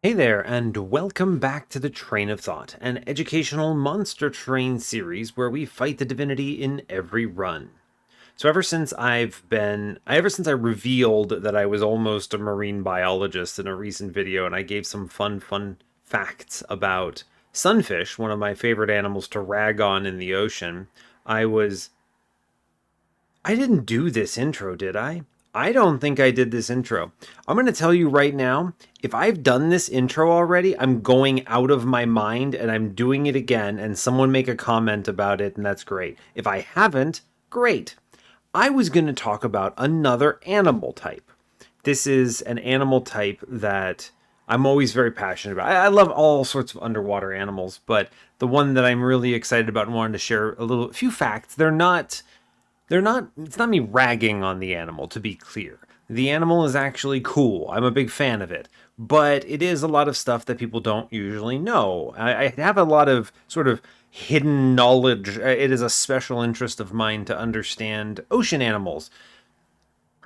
Hey there, and welcome back to the Train of Thought, an educational monster train series where we fight the divinity in every run. So ever since I revealed that I was almost a marine biologist in a recent video, and I gave some fun facts about sunfish, one of my favorite animals to rag on in the ocean, I was I didn't do this intro, did I? I don't think I did this intro. I'm going to tell you right now, if I've done this intro already, I'm going out of my mind and I'm doing it again, and someone make a comment about it, and that's great. If I haven't, great. I was going to talk about another animal type. This is an animal type that I'm always very passionate about. I love all sorts of underwater animals, but the one that I'm really excited about and wanted to share a few facts. It's not me ragging on the animal, to be clear. The animal is actually cool. I'm a big fan of it. But it is a lot of stuff that people don't usually know. I have a lot of sort of hidden knowledge. It is a special interest of mine to understand ocean animals.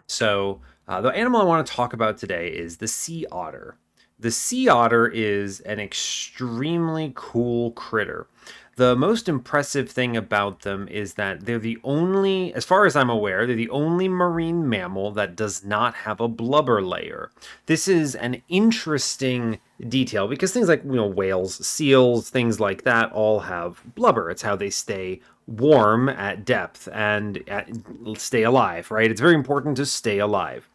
So, the animal I want to talk about today is the sea otter. The sea otter is an extremely cool critter. The most impressive thing about them is that they're the only, as far as I'm aware, they're the only marine mammal that does not have a blubber layer. This is an interesting detail because things like, whales, seals, things like that all have blubber. It's how they stay warm at depth and stay alive, right? It's very important to stay alive.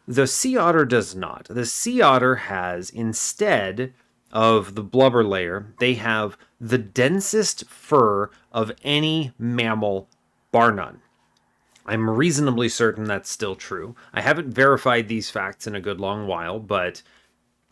The sea otter does not. The sea otter has, instead of the blubber layer, they have the densest fur of any mammal, bar none. I'm reasonably certain that's still true. I haven't verified these facts in a good long while, but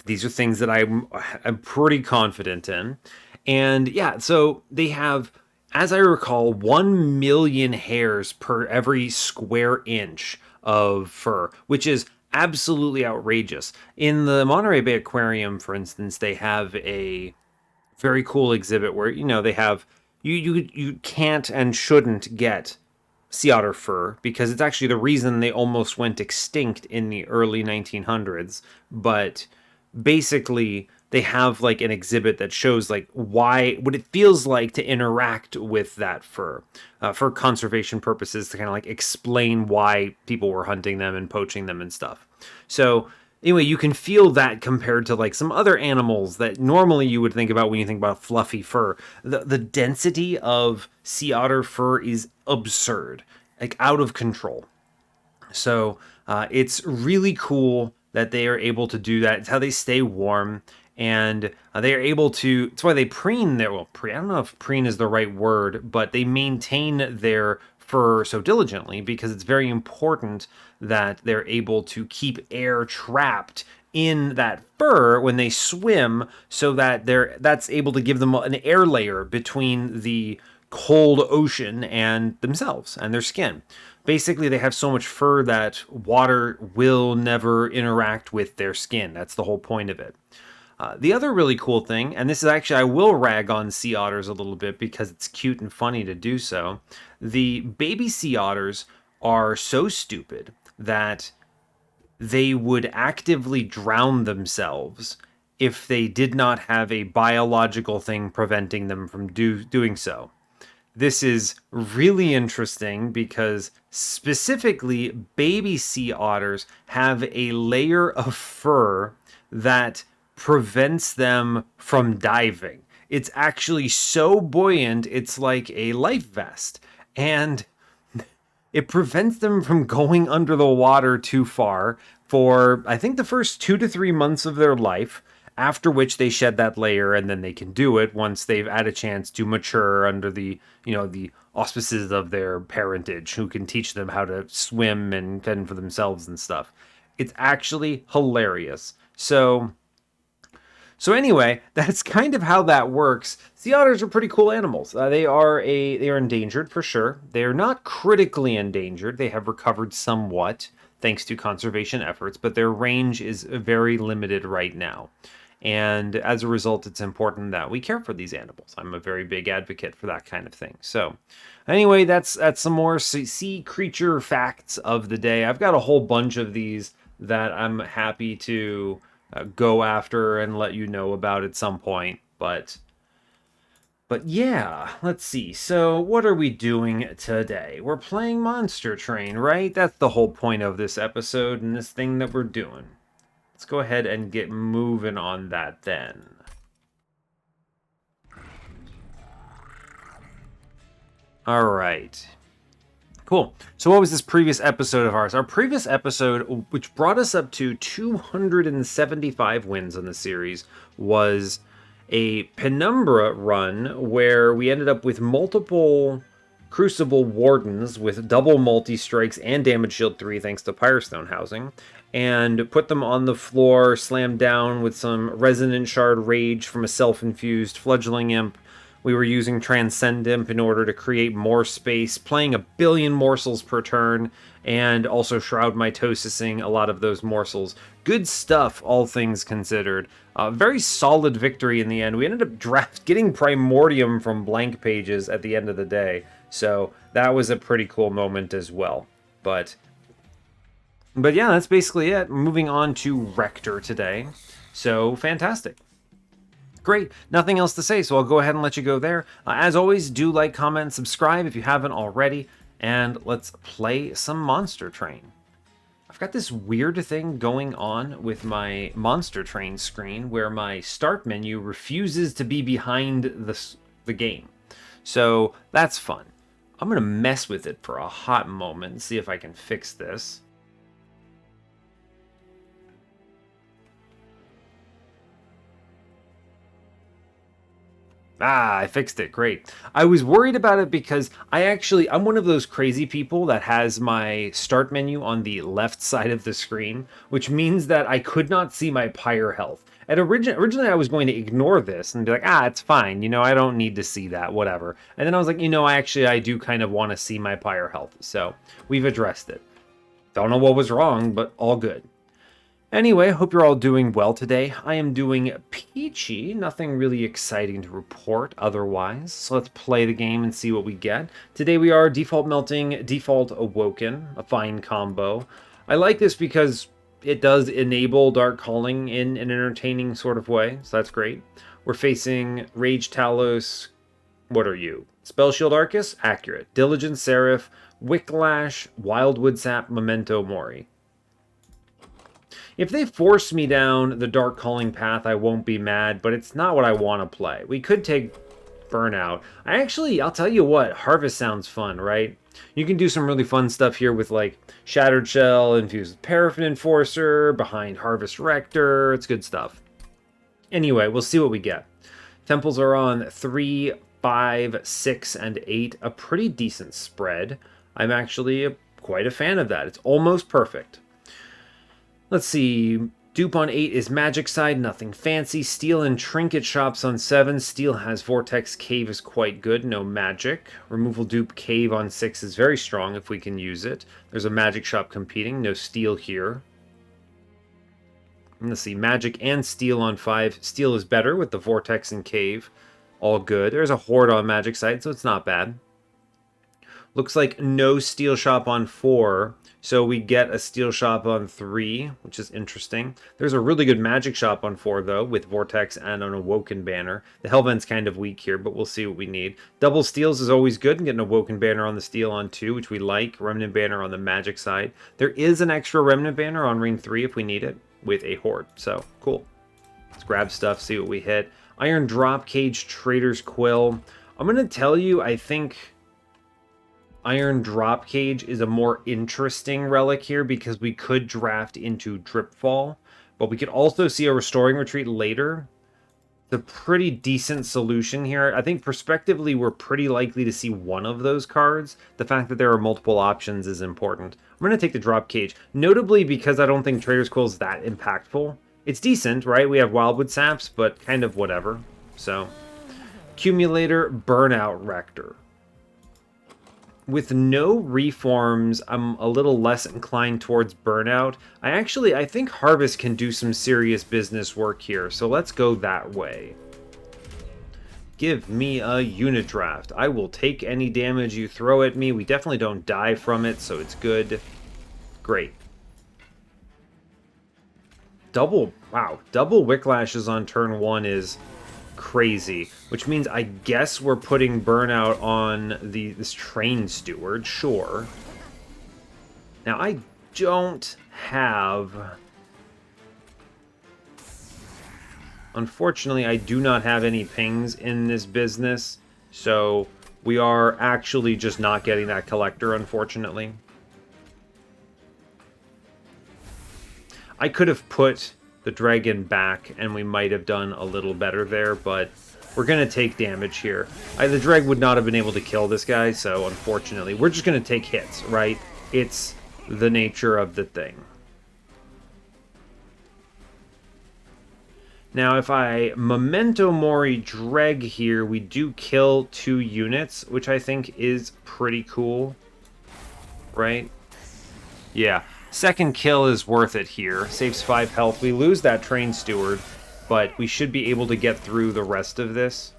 these are things that I'm pretty confident in. And yeah, so they have, as I recall, 1 million hairs per every square inch of fur, which is absolutely outrageous. In the Monterey Bay Aquarium, for instance, they have a very cool exhibit where they have you can't and shouldn't get sea otter fur because it's actually the reason they almost went extinct in the early 1900s. But basically, they have like an exhibit that shows like what it feels like to interact with that fur for conservation purposes, to kind of like explain why people were hunting them and poaching them and stuff. So anyway, you can feel that compared to like some other animals that normally you would think about when you think about fluffy fur. The density of sea otter fur is absurd, like out of control. So it's really cool that they are able to do that. It's how they stay warm, and they are able to. It's why they preen their. Well, I don't know if preen is the right word, but they maintain their fur so diligently because it's very important that they're able to keep air trapped in that fur when they swim, so that that's able to give them an air layer between the cold ocean and themselves and their skin. Basically, they have so much fur that water will never interact with their skin. That's the whole point of it. The other really cool thing, and this is actually, I will rag on sea otters a little bit because it's cute and funny to do so. The baby sea otters are so stupid that they would actively drown themselves if they did not have a biological thing preventing them from doing so. This is really interesting because specifically baby sea otters have a layer of fur that prevents them from diving. It's actually so buoyant, it's like a life vest. And it prevents them from going under the water too far for, I think, the first 2 to 3 months of their life, after which they shed that layer and then they can do it once they've had a chance to mature under the auspices of their parentage, who can teach them how to swim and fend for themselves and stuff. It's actually hilarious. So anyway, that's kind of how that works. Sea otters are pretty cool animals. They are endangered for sure. They are not critically endangered. They have recovered somewhat thanks to conservation efforts, but their range is very limited right now. And as a result, it's important that we care for these animals. I'm a very big advocate for that kind of thing. So anyway, that's some more sea creature facts of the day. I've got a whole bunch of these that I'm happy to go after and let you know about at some point. But yeah, let's see. So what are we doing today? We're playing Monster Train, right? That's the whole point of this episode and this thing that we're doing. Let's go ahead and get moving on that then. All right. Cool. So what was this previous episode of ours? Our previous episode, which brought us up to 275 wins on the series, was a Penumbra run where we ended up with multiple Crucible Wardens with double multi-strikes and damage shield 3 thanks to Pyrestone housing, and put them on the floor, slammed down with some Resonant Shard Rage from a self-infused Fledgling Imp. We were using Transcend Imp in order to create more space, playing a billion morsels per turn, and also Shroud Mitosising a lot of those morsels. Good stuff, all things considered. Very solid victory in the end. We ended up getting Primordium from blank pages at the end of the day, so that was a pretty cool moment as well. But yeah, that's basically it. Moving on to Rector today. So, fantastic. Great, nothing else to say, so I'll go ahead and let you go there. As always, do like, comment, and subscribe if you haven't already, and let's play some Monster Train. I've got this weird thing going on with my Monster Train screen where my start menu refuses to be behind the game. So that's fun. I'm going to mess with it for a hot moment and see if I can fix this. Ah, I fixed it. Great. I was worried about it because I'm one of those crazy people that has my start menu on the left side of the screen, which means that I could not see my pyre health. And originally I was going to ignore this and be like, it's fine. I don't need to see that, whatever. And then I was like, I do kind of want to see my pyre health. So we've addressed it. Don't know what was wrong, but all good. Anyway, hope you're all doing well today. I am doing peachy, nothing really exciting to report otherwise. So let's play the game and see what we get. Today we are default melting, default awoken, a fine combo. I like this because it does enable Dark Calling in an entertaining sort of way, so that's great. We're facing Rage Talos. What are you? Spell Shield Arcus? Accurate. Diligent Seraph, Wicklash, Wildwood Sap, Memento Mori. If they force me down the Dark Calling path, I won't be mad, but it's not what I want to play. We could take Burnout. I'll tell you what, Harvest sounds fun, right? You can do some really fun stuff here with, like, Shattered Shell, infused with Paraffin Enforcer, behind Harvest Rector. It's good stuff. Anyway, we'll see what we get. Temples are on 3, 5, 6, and 8. A pretty decent spread. I'm actually quite a fan of that. It's almost perfect. Let's see, dupe on 8 is Magic Side, nothing fancy. Steel and Trinket Shops on 7. Steel has Vortex, Cave is quite good, no magic. Removal dupe Cave on 6 is very strong if we can use it. There's a Magic Shop competing, no Steel here. Let's see, Magic and Steel on 5. Steel is better with the Vortex and Cave, all good. There's a Horde on Magic Side, so it's not bad. Looks like no Steel Shop on 4. So we get a Steel Shop on 3, which is interesting. There's a really good Magic Shop on 4, though, with Vortex and an Awoken banner. The Hellvent's kind of weak here, but we'll see what we need. Double Steels is always good, and get an Awoken banner on the Steel on 2, which we like. Remnant banner on the Magic side. There is an extra Remnant banner on Ring 3 if we need it, with a Horde. So, cool. Let's grab stuff, see what we hit. Iron Drop Cage, Trader's Quill. I'm going to tell you, I think Iron Drop Cage is a more interesting relic here because we could draft into Dripfall, but we could also see a Restoring Retreat later. The pretty decent solution here. I think prospectively we're pretty likely to see one of those cards. The fact that there are multiple options is important. I'm going to take the Drop Cage, notably because I don't think Trader's Quill is that impactful. It's decent, right? We have Wildwood Saps, but kind of whatever. So, Accumulator, Burnout Rector. With no reforms, I'm a little less inclined towards Burnout. I think Harvest can do some serious business work here, so let's go that way. Give me a unit draft. I will take any damage you throw at me. We definitely don't die from it, so it's good. Great. Double Wicklashes on turn 1 is crazy, which means I guess we're putting Burnout on this Train Steward, sure. Now, I don't have... Unfortunately, I do not have any pings in this business, so we are actually just not getting that collector, unfortunately. I could have put the dragon back, and we might have done a little better there, but we're going to take damage here. The drag would not have been able to kill this guy, so unfortunately, we're just going to take hits, right? It's the nature of the thing. Now, if I Memento Mori dreg here, we do kill 2 units, which I think is pretty cool, right? Yeah. Second kill is worth it here. Saves 5 health. We lose that Train Steward, but we should be able to get through the rest of this.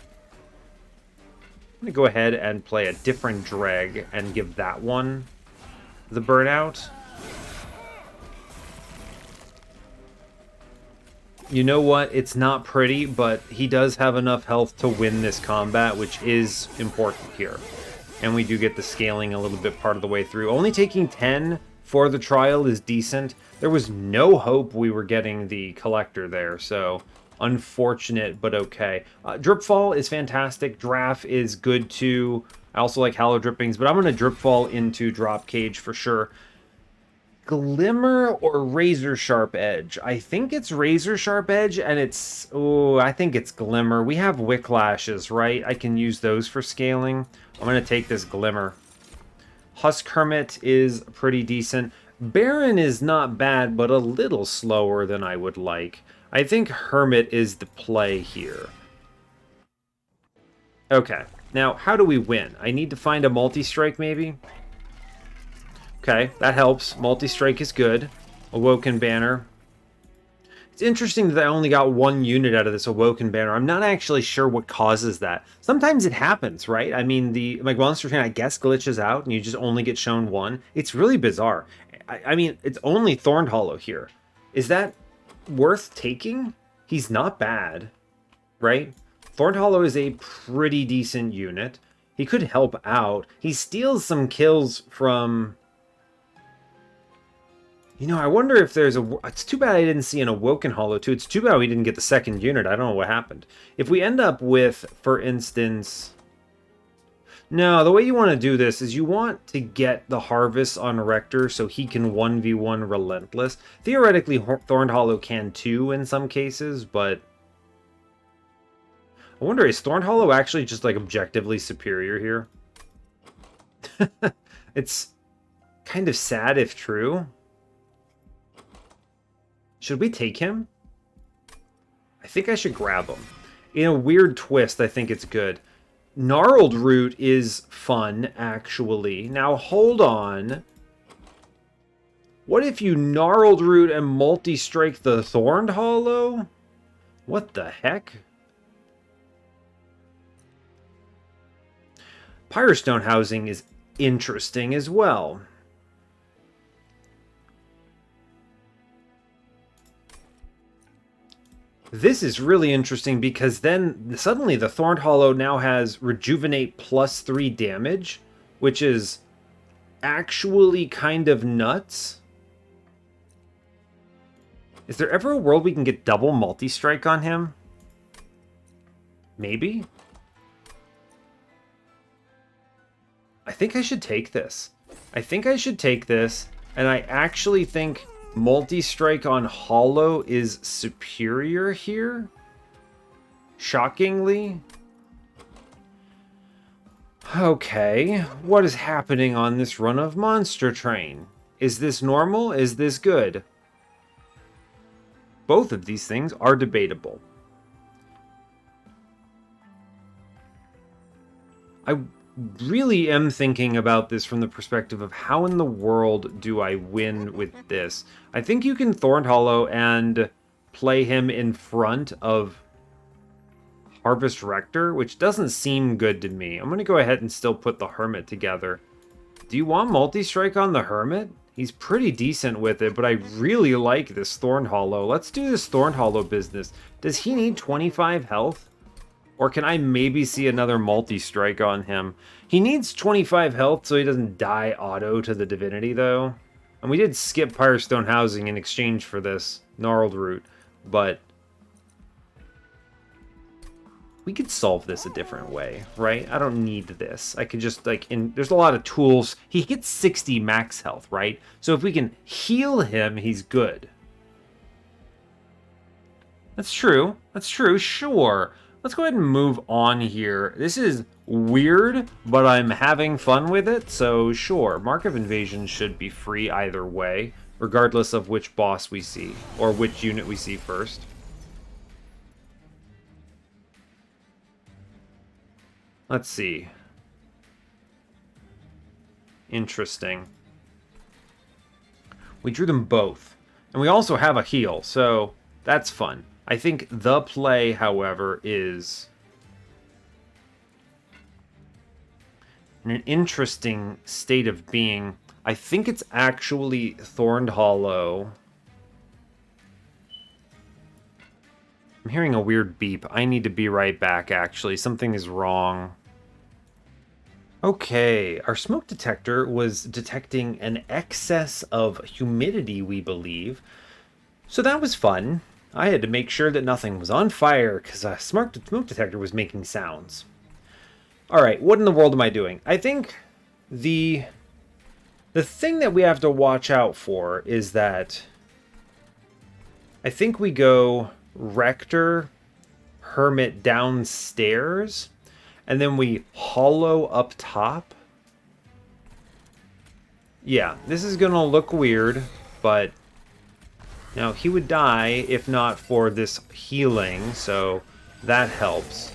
I'm going to go ahead and play a different drag and give that one the burnout. You know what? It's not pretty, but he does have enough health to win this combat, which is important here. And we do get the scaling a little bit part of the way through. Only taking 10 for the trial is decent. There was no hope we were getting the collector there, so unfortunate, but okay. Dripfall is fantastic. Draft is good too. I also like Hallow Drippings, but I'm going to Dripfall into Drop Cage for sure. Glimmer or Razor Sharp Edge? I think it's Razor Sharp Edge, and it's... Oh, I think it's Glimmer. We have Wicklashes, right? I can use those for scaling. I'm going to take this Glimmer. Husk Hermit is pretty decent. Baron is not bad, but a little slower than I would like. I think Hermit is the play here. Okay, now how do we win? I need to find a multi-strike maybe? Okay, that helps. Multi-strike is good. Awoken Banner. It's interesting that I only got 1 unit out of this Awoken Banner. I'm not actually sure what causes that. Sometimes it happens, right? I mean, the Monster Train, I guess, glitches out, and you just only get shown 1. It's really bizarre. I mean, it's only Thorned Hollow here. Is that worth taking? He's not bad, right? Thorned Hollow is a pretty decent unit. He could help out. He steals some kills from... You know, I wonder if there's a... It's too bad I didn't see an Awoken Hollow, too. It's too bad we didn't get the second unit. I don't know what happened. If we end up with, for instance... No, the way you want to do this is you want to get the Harvest on Rector so he can 1v1 Relentless. Theoretically, Thorned Hollow can too in some cases, but... I wonder, is Thorned Hollow actually just, like, objectively superior here? It's kind of sad if true. Should we take him? I think I should grab him. In a weird twist, I think it's good. Gnarled Root is fun, actually. Now, hold on. What if you Gnarled Root and multi-strike the Thorned Hollow? What the heck? Pyrostone Housing is interesting as well. This is really interesting because then suddenly the Thorned Hollow now has Rejuvenate plus 3 damage, which is actually kind of nuts. Is there ever a world we can get double multi-strike on him? Maybe? I think I should take this. I think I should take this, and I actually think multi-strike on Hollow is superior here. Shockingly. Okay, what is happening on this run of Monster Train? Is this normal? Is this good? Both of these things are debatable. I really am thinking about this from the perspective of how in the world do I win with this. I think you can Thorned Hollow and play him in front of Harvest Rector, which doesn't seem good to me. I'm going to go ahead and still put the Hermit together. Do you want multi-strike on the Hermit? He's pretty decent with it, but I really like this Thorn Hollow. Let's do this Thorn Hollow business. Does he need 25 health? Or can I maybe see another multi-strike on him? He needs 25 health so he doesn't die auto to the Divinity, though. And we did skip Firestone Housing in exchange for this Gnarled Root, but we could solve this a different way, right? I don't need this. I could just, like, there's a lot of tools. He gets 60 max health, right? So if we can heal him, he's good. That's true. That's true, sure. Let's go ahead and move on here. This is weird, but I'm having fun with it, so sure. Mark of Invasion should be free either way, regardless of which boss we see, or which unit we see first. Let's see. Interesting. We drew them both. And we also have a heal, so that's fun. I think the play, however, is in an interesting state of being. I think it's actually Thorned Hollow. I'm hearing a weird beep. I need to be right back, actually. Something is wrong. Okay, our smoke detector was detecting an excess of humidity, we believe. So that was fun. I had to make sure that nothing was on fire because a smoke detector was making sounds. Alright, what in the world am I doing? I think the thing that we have to watch out for is that I think we go Rector, Hermit downstairs, and then we hollow up top. Yeah, this is gonna look weird, but now he would die if not for this healing, so that helps.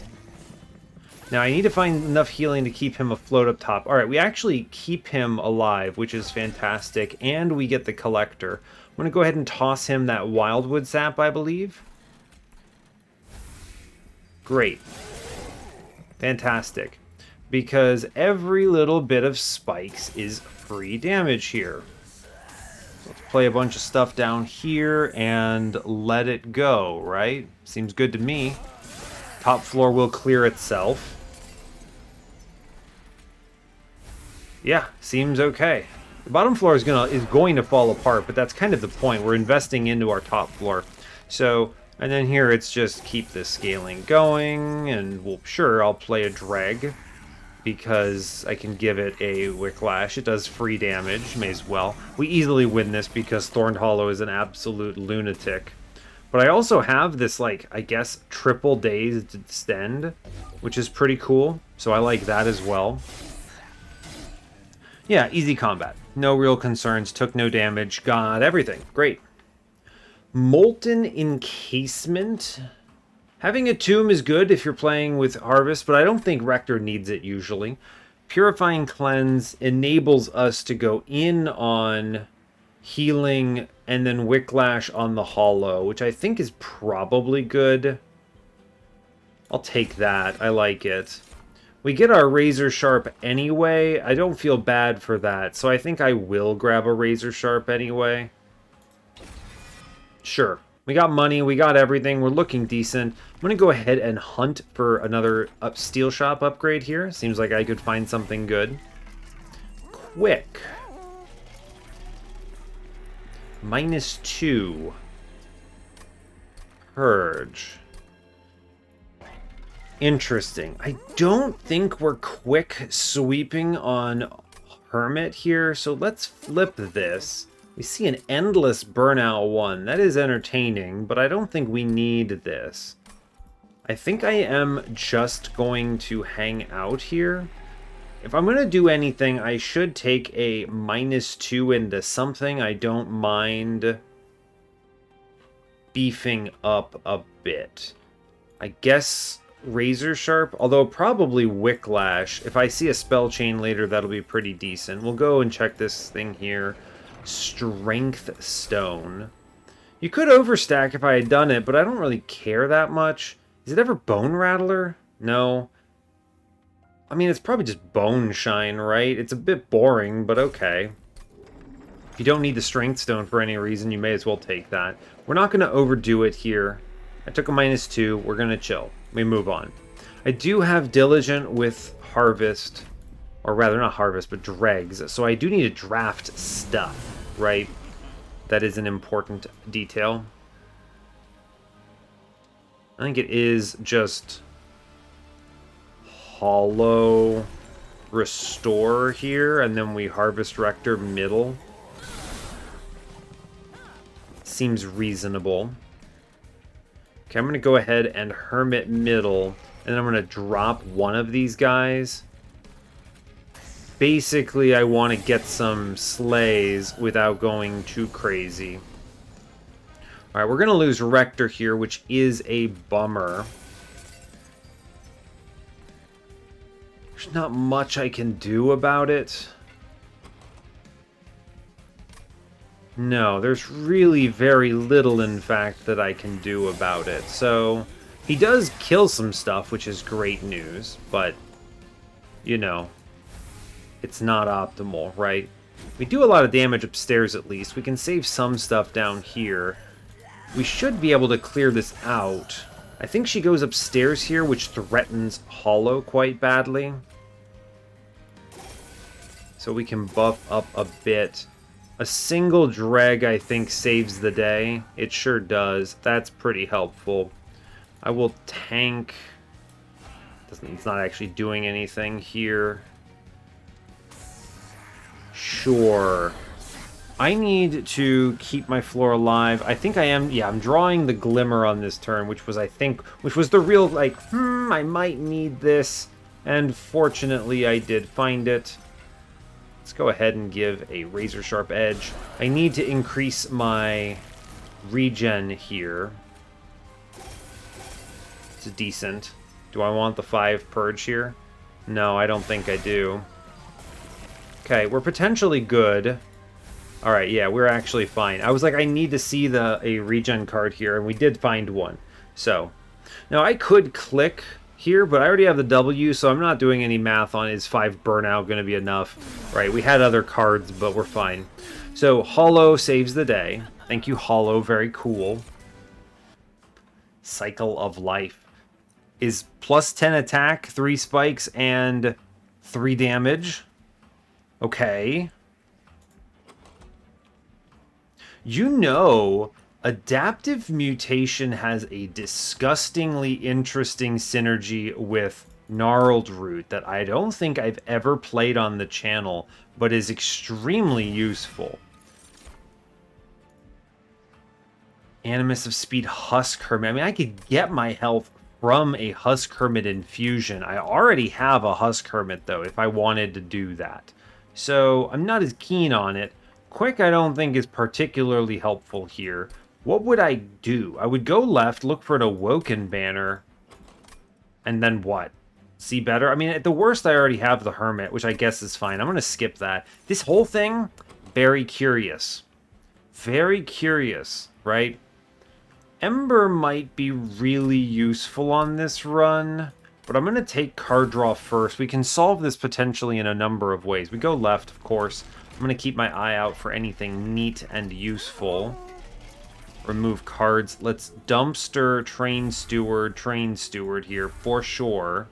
Now I need to find enough healing to keep him afloat up top. Alright, we actually keep him alive, which is fantastic, and we get the collector. I'm gonna go ahead and toss him that Wildwood Sap, I believe. Great. Fantastic. Because every little bit of spikes is free damage here. So let's play a bunch of stuff down here and let it go, right? Seems good to me. Top floor will clear itself. Yeah, seems okay. The bottom floor is going to fall apart, but that's kind of the point. We're investing into our top floor. So, and then here it's just keep the scaling going, and well, sure, I'll play a dreg because I can give it a Wicklash. It does free damage, may as well. We easily win this because Thorned Hollow is an absolute lunatic. But I also have this, like, I guess, triple dazed extend, which is pretty cool. So I like that as well. Yeah, easy combat. No real concerns, took no damage, got everything. Great. Molten Encasement. Having a tomb is good if you're playing with Harvest, but I don't think Rector needs it usually. Purifying Cleanse enables us to go in on healing and then Wicklash on the Hollow, which I think is probably good. I'll take that. I like it. We get our Razor Sharp anyway. I don't feel bad for that, so I think I will grab a Razor Sharp anyway. Sure. We got money, we got everything, we're looking decent. I'm going to go ahead and hunt for another Steel Shop upgrade here. Seems like I could find something good. Quick. -2. Purge. Interesting. I don't think we're quick sweeping on Hermit here, so let's flip this. We see an endless burnout 1. That is entertaining, but I don't think we need this. I think I am just going to hang out here. If I'm going to do anything, I should take a -2 into something. I don't mind beefing up a bit. I guess Razor Sharp, although probably Wicklash. If I see a spell chain later, that'll be pretty decent. We'll go and check this thing here. Strength Stone. You could overstack if I had done it, but I don't really care that much. Is it ever Bone Rattler? No. I mean, it's probably just Bone Shine, right? It's a bit boring, but okay. If you don't need the Strength Stone for any reason, you may as well take that. We're not going to overdo it here. I took a -2. We're going to chill. We move on. I do have Diligent with Harvest. Or rather, not Harvest, but Dregs. So I do need to draft stuff, right? That is an important detail. I think it is just Hollow Restore here, and then we Harvest Rector middle. Seems reasonable. Okay, I'm going to go ahead and Hermit middle, and then I'm going to drop one of these guys. Basically, I want to get some slays without going too crazy. Alright, we're going to lose Rector here, which is a bummer. There's not much I can do about it. No, there's really very little, in fact, that I can do about it. So, he does kill some stuff, which is great news, but, you know, it's not optimal, right? We do a lot of damage upstairs, at least. We can save some stuff down here. We should be able to clear this out. I think she goes upstairs here, which threatens Hollow quite badly. So we can buff up a bit. A single dreg, I think, saves the day. It sure does. That's pretty helpful. I will tank. It's not actually doing anything here. Sure. I need to keep my floor alive. I think I am. Yeah, I'm drawing the Glimmer on this turn, which was, I think, which was the real, like, I might need this. And fortunately, I did find it. Let's go ahead and give a Razor Sharp Edge. I need to increase my regen here. It's decent. Do I want the 5 Purge here? No, I don't think I do. Okay, we're potentially good. Alright, yeah, we're actually fine. I was like, I need to see a regen card here, and we did find one. So, now I could click here, but I already have the W, so I'm not doing any math on is 5 Burnout going to be enough. Right, we had other cards, but we're fine. So, Hollow saves the day. Thank you, Hollow. Very cool. Cycle of Life is plus 10 attack, 3 spikes, and 3 damage. Okay. You know, Adaptive Mutation has a disgustingly interesting synergy with Gnarled Root that I don't think I've ever played on the channel, but is extremely useful. Animus of Speed Husk Hermit. I mean, I could get my health from a Husk Hermit infusion. I already have a Husk Hermit, though, if I wanted to do that. So, I'm not as keen on it. Quick, I don't think is particularly helpful here. What would I do? I would go left, look for an Awoken banner, and then what? See better? I mean, at the worst, I already have the Hermit, which I guess is fine. I'm going to skip that. This whole thing, very curious. Very curious, right? Ember might be really useful on this run, but I'm going to take card draw first. We can solve this potentially in a number of ways. We go left, of course. I'm going to keep my eye out for anything neat and useful. Remove cards. Let's dumpster Train Steward here for sure.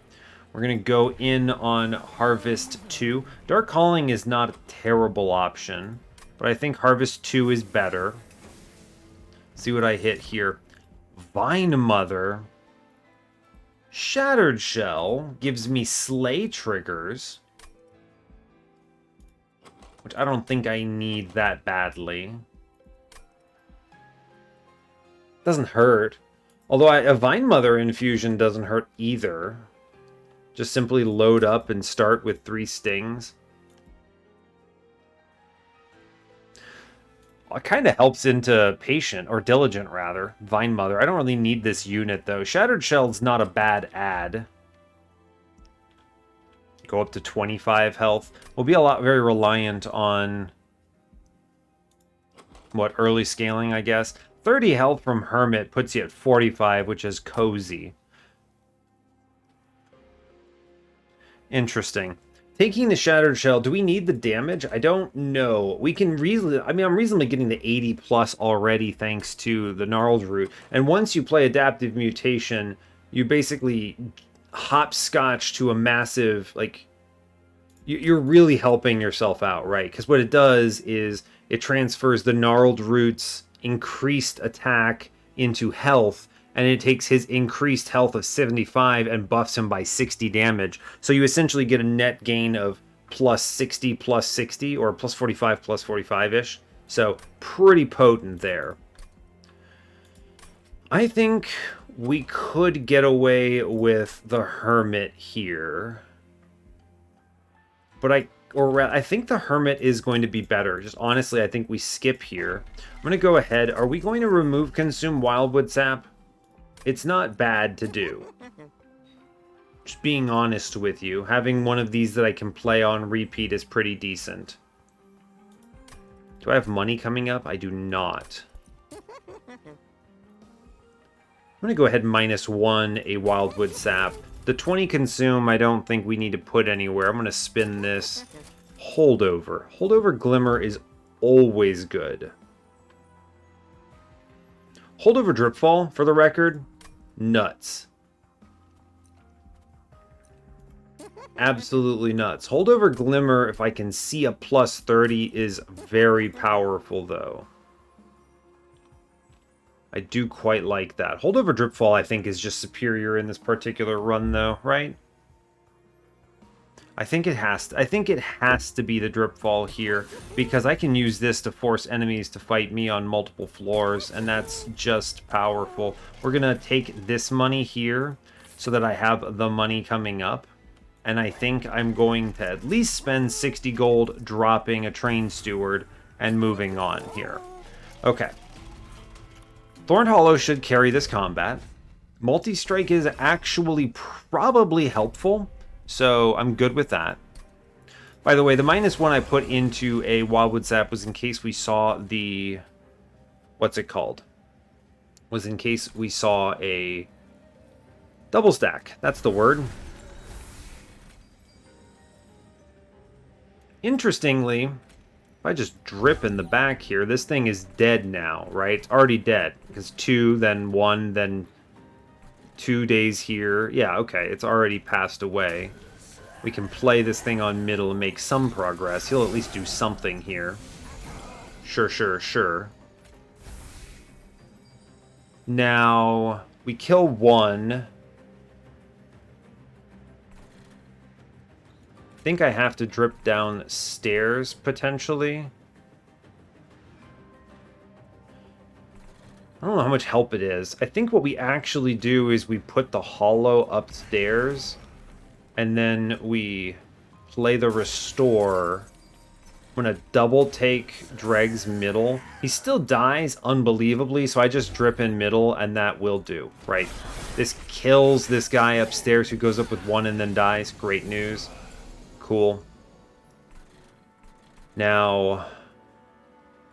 We're going to go in on Harvest 2. Dark Calling is not a terrible option, but I think Harvest 2 is better. See what I hit here. Vine Mother. Shattered Shell gives me Slay triggers, which I don't think I need that badly. Doesn't hurt. Although a Vine Mother infusion doesn't hurt either. Just simply load up and start with 3 stings. It kind of helps into Patient, or Diligent rather. Vine Mother. I don't really need this unit though. Shattered Shell's not a bad add. Go up to 25 health. We'll be very reliant on what, early scaling, I guess. 30 health from Hermit puts you at 45, which is cozy. Interesting. Taking the Shattered Shell, do we need the damage? I don't know. We can reasonably, I mean, I'm reasonably getting the 80 plus already thanks to the Gnarled Root. And once you play Adaptive Mutation, you basically hopscotch to a massive, like, you're really helping yourself out, right? Because what it does is it transfers the Gnarled Root's increased attack into health, and it takes his increased health of 75 and buffs him by 60 damage. So you essentially get a net gain of plus 60, or plus 45, plus 45-ish. So pretty potent there. I think we could get away with the Hermit here. But I think the Hermit is going to be better. Just honestly, I think we skip here. I'm going to go ahead. Are we going to remove Consume Wildwood Sap? It's not bad to do. Just being honest with you. Having one of these that I can play on repeat is pretty decent. Do I have money coming up? I do not. I'm going to go ahead and -1 a Wildwood Sap. The 20 Consume, I don't think we need to put anywhere. I'm going to spin this. Holdover. Holdover Glimmer is always good. Holdover Dripfall, for the record, nuts. Absolutely nuts. Holdover Glimmer, if I can see a plus 30, is very powerful, though. I do quite like that. Holdover Dripfall, I think, is just superior in this particular run, though, right? I think it has to be the Dripfall here, because I can use this to force enemies to fight me on multiple floors, and that's just powerful. We're going to take this money here so that I have the money coming up, and I think I'm going to at least spend 60 gold dropping a Train Steward and moving on here. Okay. Thorn Hollow should carry this combat. Multi-strike is actually probably helpful, so I'm good with that. By the way, the -1 I put into a Wildwood Sap was in case we saw the... What's it called? Was in case we saw a double stack. That's the word. Interestingly, if I just drip in the back here, this thing is dead now, right? It's already dead. Because 2, then 1, then 2 days here. Yeah, okay, it's already passed away. We can play this thing on middle and make some progress. He'll at least do something here. Sure, sure, sure. Now, we kill 1. I think I have to drip downstairs, potentially. I don't know how much help it is. I think what we actually do is we put the Hollow upstairs, and then we play the Restore. I'm going to double take Dreg's middle. He still dies unbelievably, so I just drip in middle, and that will do, right? This kills this guy upstairs who goes up with 1 and then dies. Great news. Cool. Now,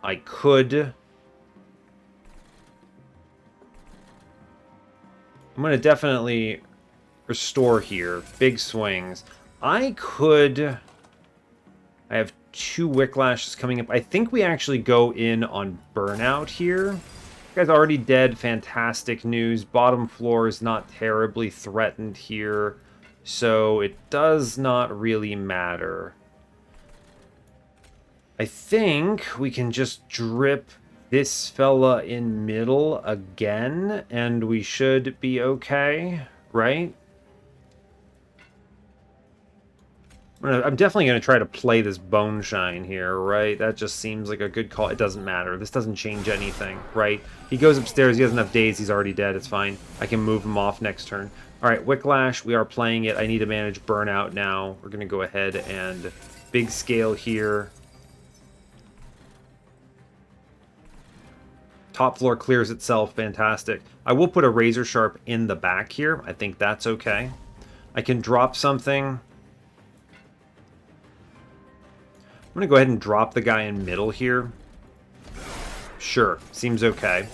I could... I'm going to definitely restore here. Big swings. I could... I have 2 Wicklashes coming up. I think we actually go in on Burnout here. You guys already dead. Fantastic news. Bottom floor is not terribly threatened here. So it does not really matter. I think we can just drip this fella in middle again, and we should be okay, right? I'm definitely going to try to play this Bone Shine here, right? That just seems like a good call. It doesn't matter. This doesn't change anything, right? He goes upstairs. He has enough days. He's already dead. It's fine. I can move him off next turn. All right, Wicklash. We are playing it. I need to manage Burnout now. We're going to go ahead and big scale here. Top floor clears itself. Fantastic. I will put a Razor Sharp in the back here. I think that's okay. I can drop something. I'm going to go ahead and drop the guy in middle here. Sure. Seems okay.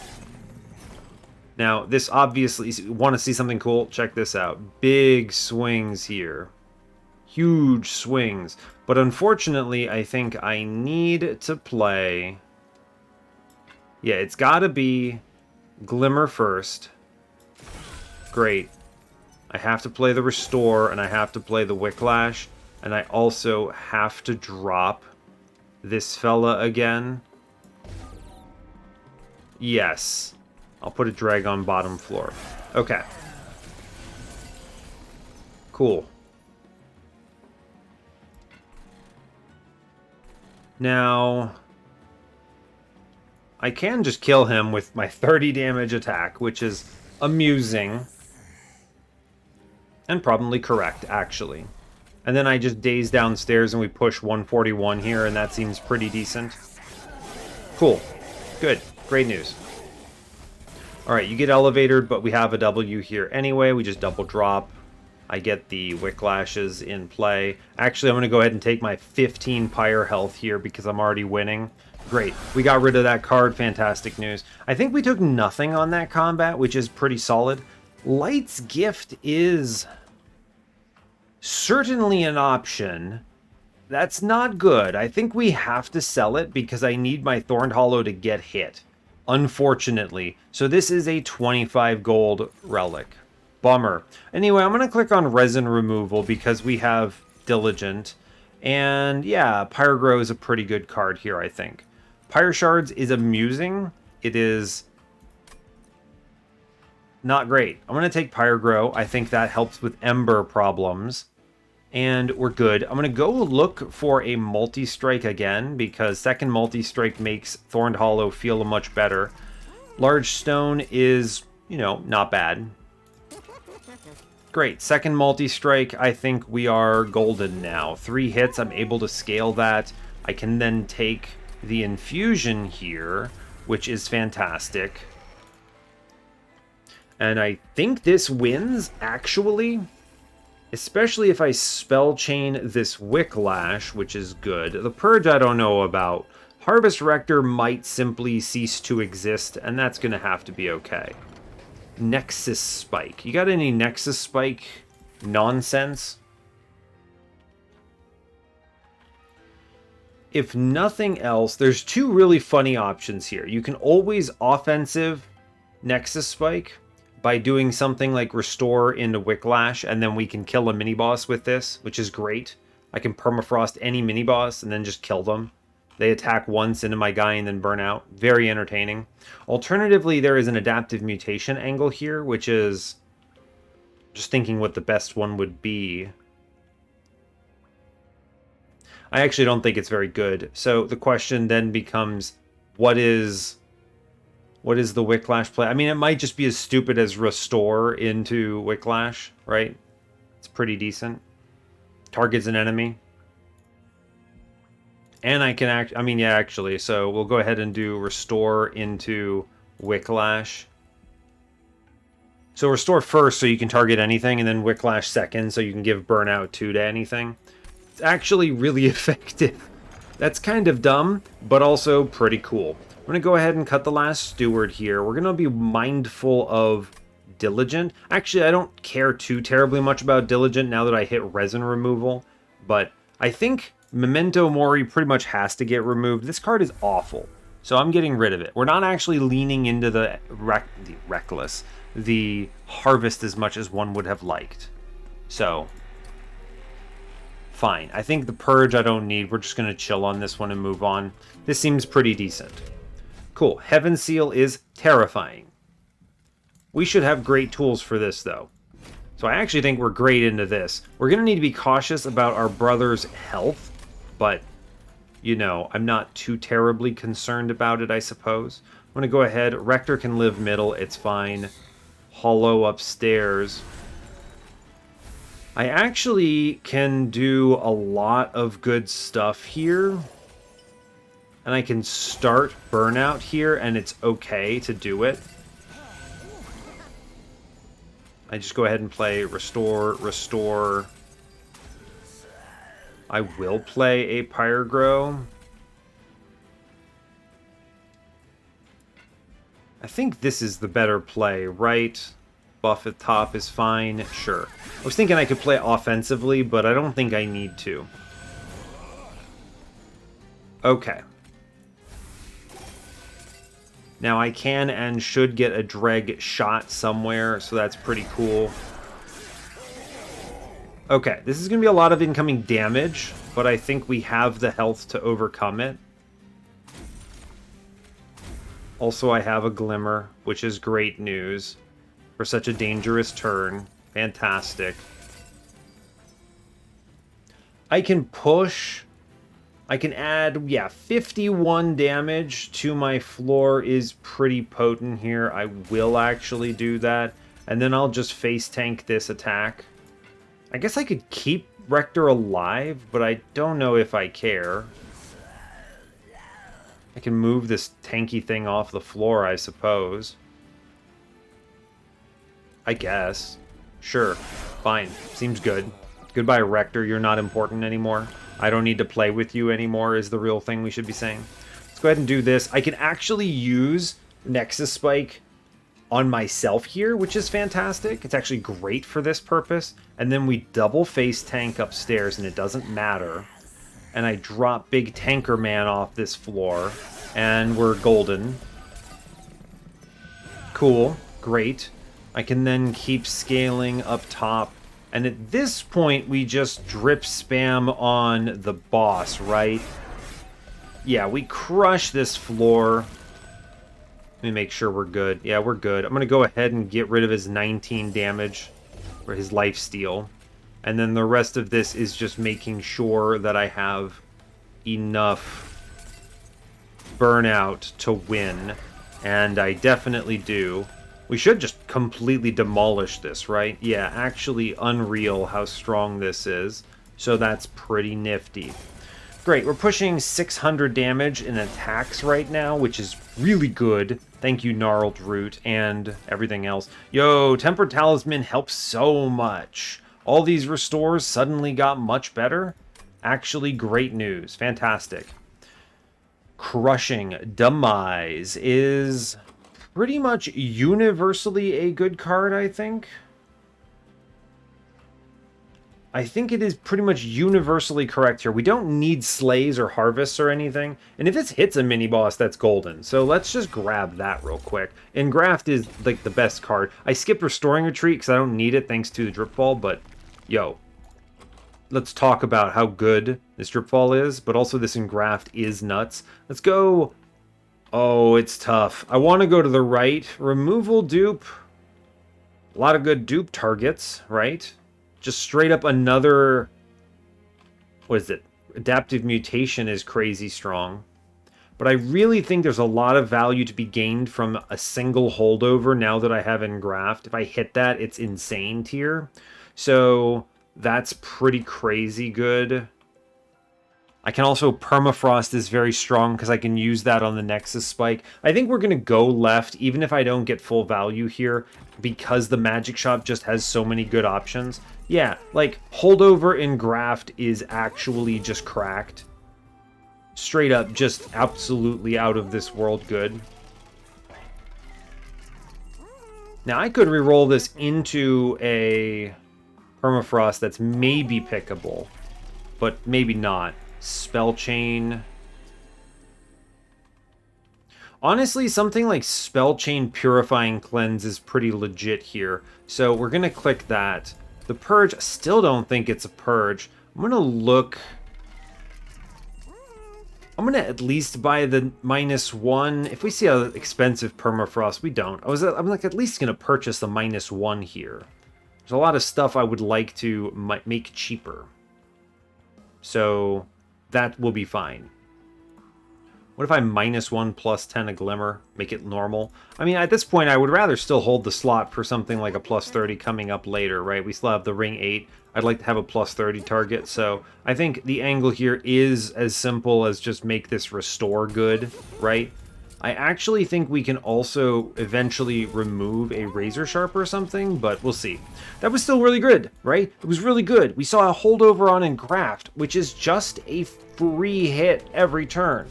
Now, this obviously... Want to see something cool? Check this out. Big swings here. huge swings. But unfortunately, I think I need to play... Yeah, it's got to be Glimmer first. Great. I have to play the Restore, and I have to play the Wicklash, and I also have to drop this fella again. Yes. I'll put a drag on bottom floor. Okay. Cool. Now, I can just kill him with my 30 damage attack, which is amusing. And probably correct, actually. And then I just daze downstairs and we push 141 here, and that seems pretty decent. Cool. Good. Great news. Alright, you get elevated, but we have a W here anyway. We just double drop. I get the Wicklashes in play. Actually, I'm going to go ahead and take my 15 Pyre health here because I'm already winning. Great. We got rid of that card. Fantastic news. I think we took nothing on that combat, which is pretty solid. Light's Gift is certainly an option. That's not good. I think we have to sell it because I need my Thorned Hollow to get hit. Unfortunately. So this is a 25 gold relic. Bummer. Anyway, I'm going to click on Resin Removal because we have Diligent. And yeah, Pyrogrow is a pretty good card here, I think. Pyre Shards is amusing. It is not great. I'm going to take Pyrogrow. I think that helps with Ember problems. And we're good. I'm going to go look for a Multi-Strike again because second Multi-Strike makes Thorned Hollow feel much better. Large Stone is, you know, not bad. Great. Second Multi-Strike, I think we are golden now. 3 hits, I'm able to scale that. I can then take the Infusion here, which is fantastic. And I think this wins, actually. Especially if I Spell Chain this Wicklash, which is good. The Purge I don't know about. Harvest Rector might simply cease to exist, and that's going to have to be okay. Nexus Spike. You got any Nexus Spike nonsense? If nothing else, there's 2 really funny options here. You can always offensive Nexus Spike by doing something like Restore into Wicklash, and then we can kill a mini-boss with this, which is great. I can permafrost any mini-boss and then just kill them. They attack once into my guy and then burn out. Very entertaining. Alternatively, there is an adaptive mutation angle here, which is just thinking what the best one would be. I actually don't think it's very good. So the question then becomes, what is the Wicklash play? I mean, it might just be as stupid as Restore into Wicklash, right? It's pretty decent. Targets an enemy. And I can I mean, yeah, actually. So we'll go ahead and do Restore into Wicklash. So Restore first so you can target anything, and then Wicklash second so you can give Burnout 2 to anything. It's actually really effective. That's kind of dumb, but also pretty cool. I'm going to go ahead and cut the last Steward here. We're going to be mindful of Diligent. Actually, I don't care too terribly much about Diligent now that I hit Resin Removal, but I think Memento Mori pretty much has to get removed. This card is awful, so I'm getting rid of it. We're not actually leaning into the Reckless, the Harvest as much as one would have liked. So, fine. I think the Purge I don't need. We're just going to chill on this one and move on. This seems pretty decent. Cool. Heaven Seal is terrifying. We should have great tools for this, though. So I actually think we're great into this. We're going to need to be cautious about our brother's health, but, you know, I'm not too terribly concerned about it, I suppose. I'm going to go ahead. Rector can live middle. It's fine. Hollow upstairs. I actually can do a lot of good stuff here. And I can start Burnout here, and it's okay to do it. I just go ahead and play Restore, Restore. I will play a Pyrogrow. I think this is the better play, right? buff at top is fine. Sure. I was thinking I could play offensively, but I don't think I need to. Okay. Now I can and should get a Dreg shot somewhere, so that's pretty cool. Okay, this is going to be a lot of incoming damage, but I think we have the health to overcome it. Also, I have a Glimmer, which is great news for such a dangerous turn. Fantastic. I can push. I can add, yeah, 51 damage to my floor is pretty potent here. I will actually do that. And then I'll just face tank this attack. I guess I could keep Rector alive, but I don't know if I care. I can move this tanky thing off the floor, I suppose. I guess. Sure. Fine. Seems good. Goodbye, Rector. You're not important anymore. I don't need to play with you anymore is the real thing we should be saying. Let's go ahead and do this. I can actually use Nexus Spike on myself here, which is fantastic. It's actually great for this purpose. And then we double face tank upstairs, and it doesn't matter. And I drop Big Tanker Man off this floor, and we're golden. Cool. Great. I can then keep scaling up top. And at this point, we just drip spam on the boss, right? Yeah, we crush this floor. Let me make sure we're good. Yeah, we're good. I'm going to go ahead and get rid of his 19 damage, or his lifesteal. And then the rest of this is just making sure that I have enough burnout to win. And I definitely do. We should just completely demolish this, right? Yeah, actually unreal how strong this is. So that's pretty nifty. Great, we're pushing 600 damage in attacks right now, which is really good. Thank you, Gnarled Root, and everything else. Yo, Tempered Talisman helps so much. All these restores suddenly got much better. Actually, great news. Fantastic. Crushing Demise is pretty much universally a good card, I think. I think it is pretty much universally correct here. We don't need slays or harvests or anything. And if this hits a mini-boss, that's golden. So let's just grab that real quick. Engraft is like the best card. I skipped Restoring Retreat because I don't need it thanks to the Dripfall, but yo. Let's talk about how good this Dripfall is, but also this Engraft is nuts. Let's go. Oh, it's tough. I want to go to the right. Removal dupe. A lot of good dupe targets, right? Just straight up another, what is it? Adaptive Mutation is crazy strong. But I really think there's a lot of value to be gained from a single holdover now that I have Engraft. If I hit that, it's insane tier. So that's pretty crazy good. I can also, Permafrost is very strong because I can use that on the Nexus Spike. I think we're going to go left, even if I don't get full value here, because the Magic Shop just has so many good options. Yeah, like, Holdover and Graft is actually just cracked. Straight up, just absolutely out of this world good. Now, I could reroll this into a Permafrost that's maybe pickable, but maybe not. Spell Chain. Honestly, something like Spell Chain Purifying Cleanse is pretty legit here. So we're going to click that. The Purge, I still don't think it's a Purge. I'm going to look. I'm going to at least buy the -1. If we see an expensive Permafrost, we don't. I'm like at least going to purchase the -1 here. There's a lot of stuff I would like to make cheaper. So that will be fine. What if I -1 plus 10 a Glimmer? Make it normal? I mean, at this point, I would rather still hold the slot for something like a +30 coming up later, right? We still have the Ring 8. I'd like to have a +30 target, so I think the angle here is as simple as just make this restore good, right? I actually think we can also eventually remove a Razor Sharp or something, but we'll see. That was still really good, right? It was really good. We saw a holdover on Engraft, which is just a free hit every turn.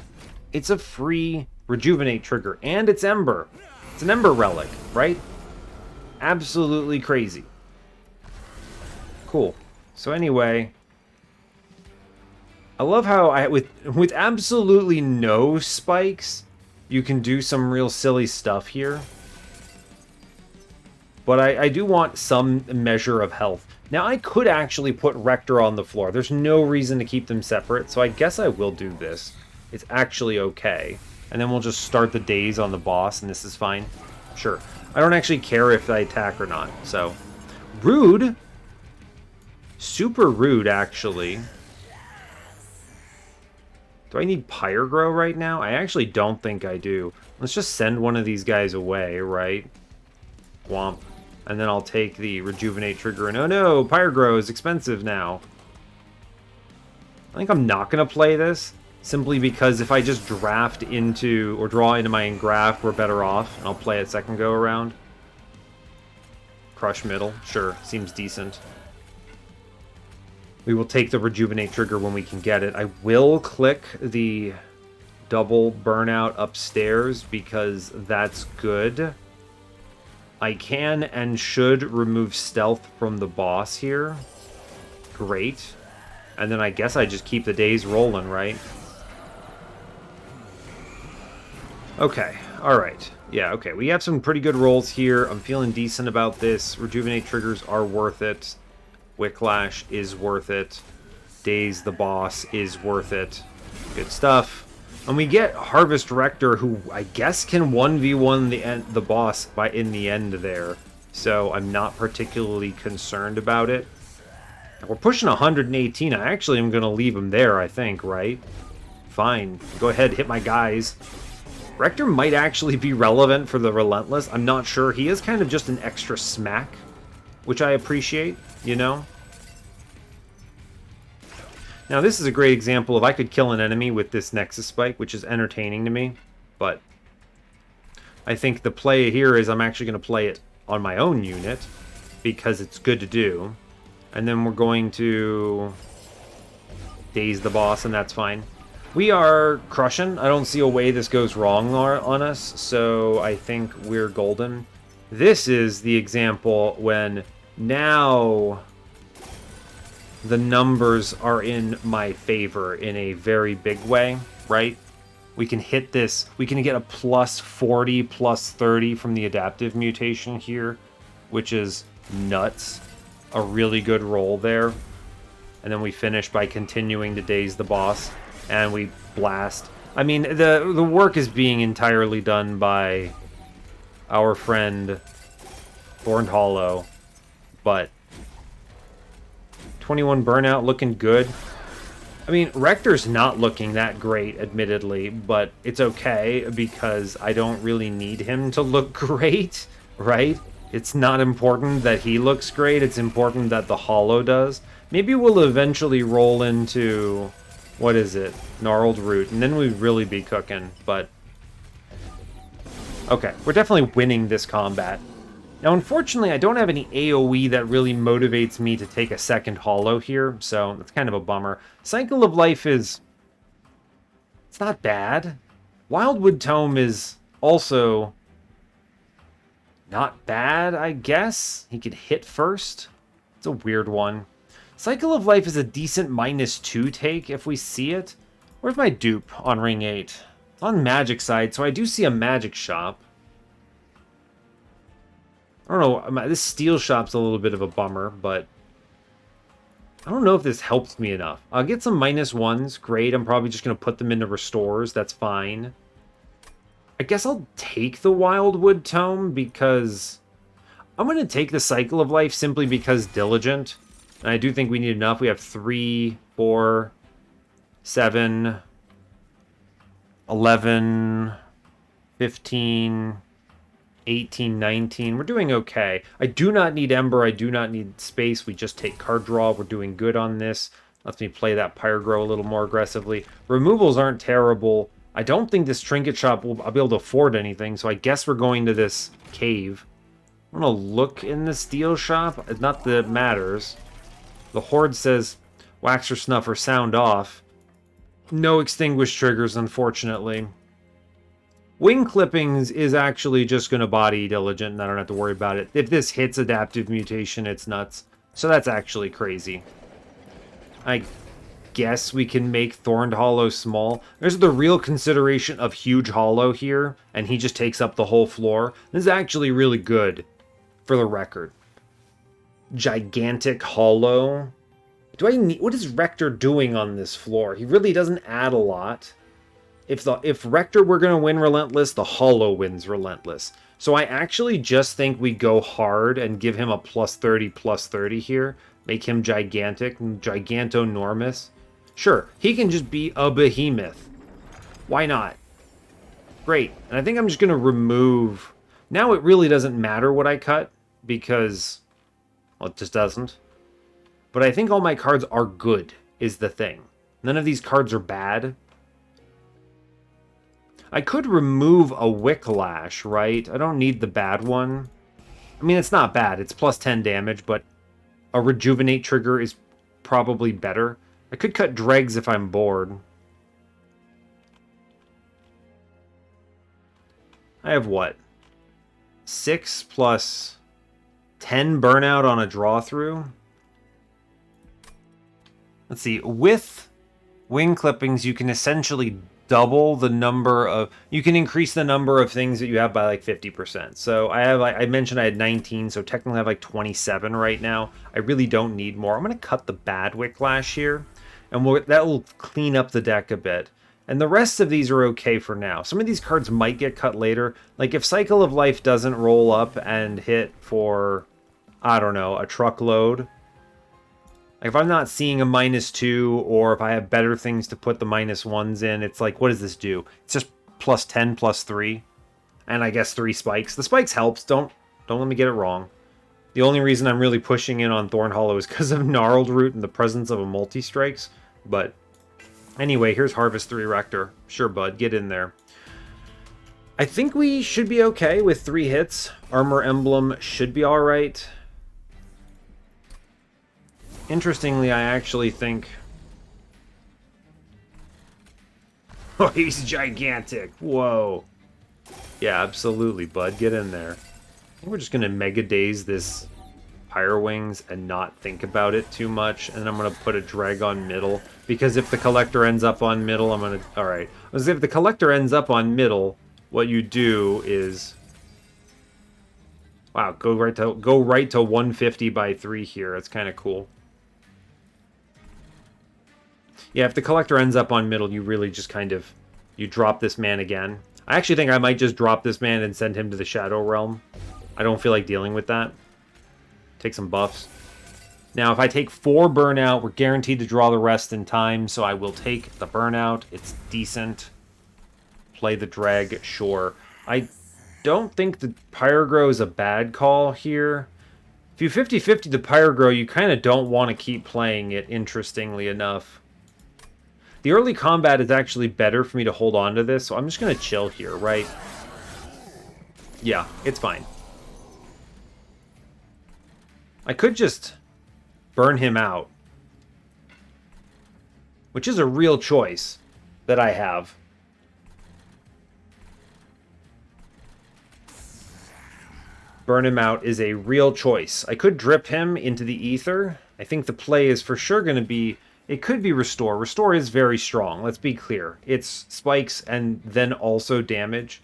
It's a free Rejuvenate trigger, and it's Ember. It's an Ember relic, right? absolutely crazy. Cool. So anyway, I love how with absolutely no spikes, you can do some real silly stuff here. But I do want some measure of health. Now, I could actually put Rector on the floor. There's no reason to keep them separate, so I guess I will do this. It's actually okay. And then we'll just start the days on the boss, and this is fine. Sure. I don't actually care if I attack or not, so... Rude! Super rude, actually. Do I need Pyrogrow right now? I actually don't think I do. Let's just send one of these guys away, right? Womp. And then I'll take the Rejuvenate trigger, and oh no, Pyrogrow is expensive now. I think I'm not going to play this, simply because if I just draft into, or draw into my engraft, we're better off, and I'll play it second go around. Crush middle, sure, seems decent. We will take the Rejuvenate trigger when we can get it. I will click the double burnout upstairs, because that's good. I can and should remove stealth from the boss here. Great. And then I guess I just keep the days rolling, right? Okay, alright. Yeah, okay, we have some pretty good rolls here. I'm feeling decent about this. Rejuvenate triggers are worth it. Wicklash is worth it. Daze the boss is worth it. Good stuff. And we get Harvest Rector, who I guess can 1v1 the boss in the end there. So I'm not particularly concerned about it. We're pushing 118. I actually am going to leave him there, I think, right? Fine. Go ahead, hit my guys. Rector might actually be relevant for the Relentless. I'm not sure. He is kind of just an extra smack, which I appreciate, you know? Now, this is a great example of I could kill an enemy with this Nexus Spike, which is entertaining to me, but I think the play here is I'm actually going to play it on my own unit, because it's good to do. And then we're going to daze the boss, and that's fine. We are crushing. I don't see a way this goes wrong on us, so I think we're golden. This is the example when now the numbers are in my favor in a very big way, right? We can hit this. We can get a plus 40, plus 30 from the adaptive mutation here, which is nuts. A really good roll there. And then we finish by continuing to daze the boss, and we blast. I mean, the work is being entirely done by our friend Thorned Hollow, but 21 burnout looking good. I mean, Rector's not looking that great, admittedly, but it's okay because I don't really need him to look great, right? It's not important that he looks great, it's important that the Hollow does. Maybe we'll eventually roll into, what is it? Gnarled Root, and then we'd really be cooking, but... Okay, we're definitely winning this combat. Now, unfortunately, I don't have any AoE that really motivates me to take a second Hollow here, so that's kind of a bummer. Cycle of Life is... it's not bad. Wildwood Tome is also not bad, I guess. He could hit first. It's a weird one. Cycle of Life is a decent -2 take if we see it. Where's my dupe on Ring 8? It's on Magic side, so I do see a Magic shop. I don't know, this steel shop's a little bit of a bummer, but I don't know if this helps me enough. I'll get some -1s, great. I'm probably just going to put them into restores, that's fine. I guess I'll take the Wildwood Tome because I'm going to take the Cycle of Life simply because Diligent. And I do think we need enough. We have 3, 4, 7, 11, 15... 18, 19. We're doing okay. I do not need Ember. I do not need space. We just take card draw. We're doing good on this. Lets me play that Pyrogrow a little more aggressively. Removals aren't terrible. I don't think this Trinket Shop I'll be able to afford anything, so I guess we're going to this cave. I'm going to look in the steel shop. Not that it matters. The Horde says, wax or snuff or sound off. No extinguished triggers, unfortunately. Wing Clippings is actually just going to body Diligent, and I don't have to worry about it. If this hits Adaptive Mutation, it's nuts. So that's actually crazy. I guess we can make Thorned Hollow small. There's the real consideration of Huge Hollow here, and he just takes up the whole floor. This is actually really good, for the record. Gigantic Hollow. Do I need... What is Rector doing on this floor? He really doesn't add a lot. If Rector were going to win Relentless, the Hollow wins Relentless. So I actually just think we go hard and give him a +30/+30 here. Make him gigantic, gigantonormous. Sure, he can just be a behemoth. Why not? Great. And I think I'm just going to remove... Now it really doesn't matter what I cut, because... Well, it just doesn't. But I think all my cards are good, is the thing. None of these cards are bad. I could remove a Wicklash, right? I don't need the bad one. I mean, it's not bad. It's +10 damage, but a Rejuvenate trigger is probably better. I could cut Dregs if I'm bored. I have what? 6 plus 10 burnout on a draw through? Let's see. With Wing Clippings, you can essentially double the number of... You can increase the number of things that you have by like 50%. So I have, like I mentioned, I had 19, so technically I have like 27 right now. I really don't need more. I'm going to cut the bad Wicklash here, and that will clean up the deck a bit. And the rest of these are okay for now. Some of these cards might get cut later. Like if Cycle of Life doesn't roll up and hit for, I don't know, a truckload... Like if I'm not seeing a -2, or if I have better things to put the -1s in, it's like, what does this do? It's just +10/+3, and I guess 3 spikes. The spikes helps. Don't let me get it wrong. The only reason I'm really pushing in on Thorn Hollow is because of Gnarled Root and the presence of a multi-strikes. But anyway, here's Harvest 3 Rector. Sure, bud, get in there. I think we should be okay with 3 hits. Armor Emblem should be alright. Interestingly, I actually think... Oh, he's gigantic. Whoa. Yeah, absolutely, bud. Get in there. I think we're just going to Mega Daze this Pyre Wings and not think about it too much. And I'm going to put a Dreg on middle. Because if the Collector ends up on middle, I'm going to... Alright. If the Collector ends up on middle, what you do is... Wow, go right to 150 by 3 here. That's kind of cool. Yeah, if the Collector ends up on middle, you really just kind of... You drop this man again. I actually think I might just drop this man and send him to the Shadow Realm. I don't feel like dealing with that. Take some buffs. Now, if I take 4 burnout, we're guaranteed to draw the rest in time, so I will take the burnout. It's decent. Play the drag, sure. I don't think the Pyrogrow is a bad call here. If you 50-50 the Pyrogrow, you kind of don't want to keep playing it, interestingly enough. The early combat is actually better for me to hold on to this, so I'm just going to chill here, right? Yeah, it's fine. I could just burn him out, which is a real choice that I have. Burn him out is a real choice. I could drip him into the ether. I think the play is for sure going to be... It could be Restore. Restore is very strong, let's be clear. It's spikes and then also damage.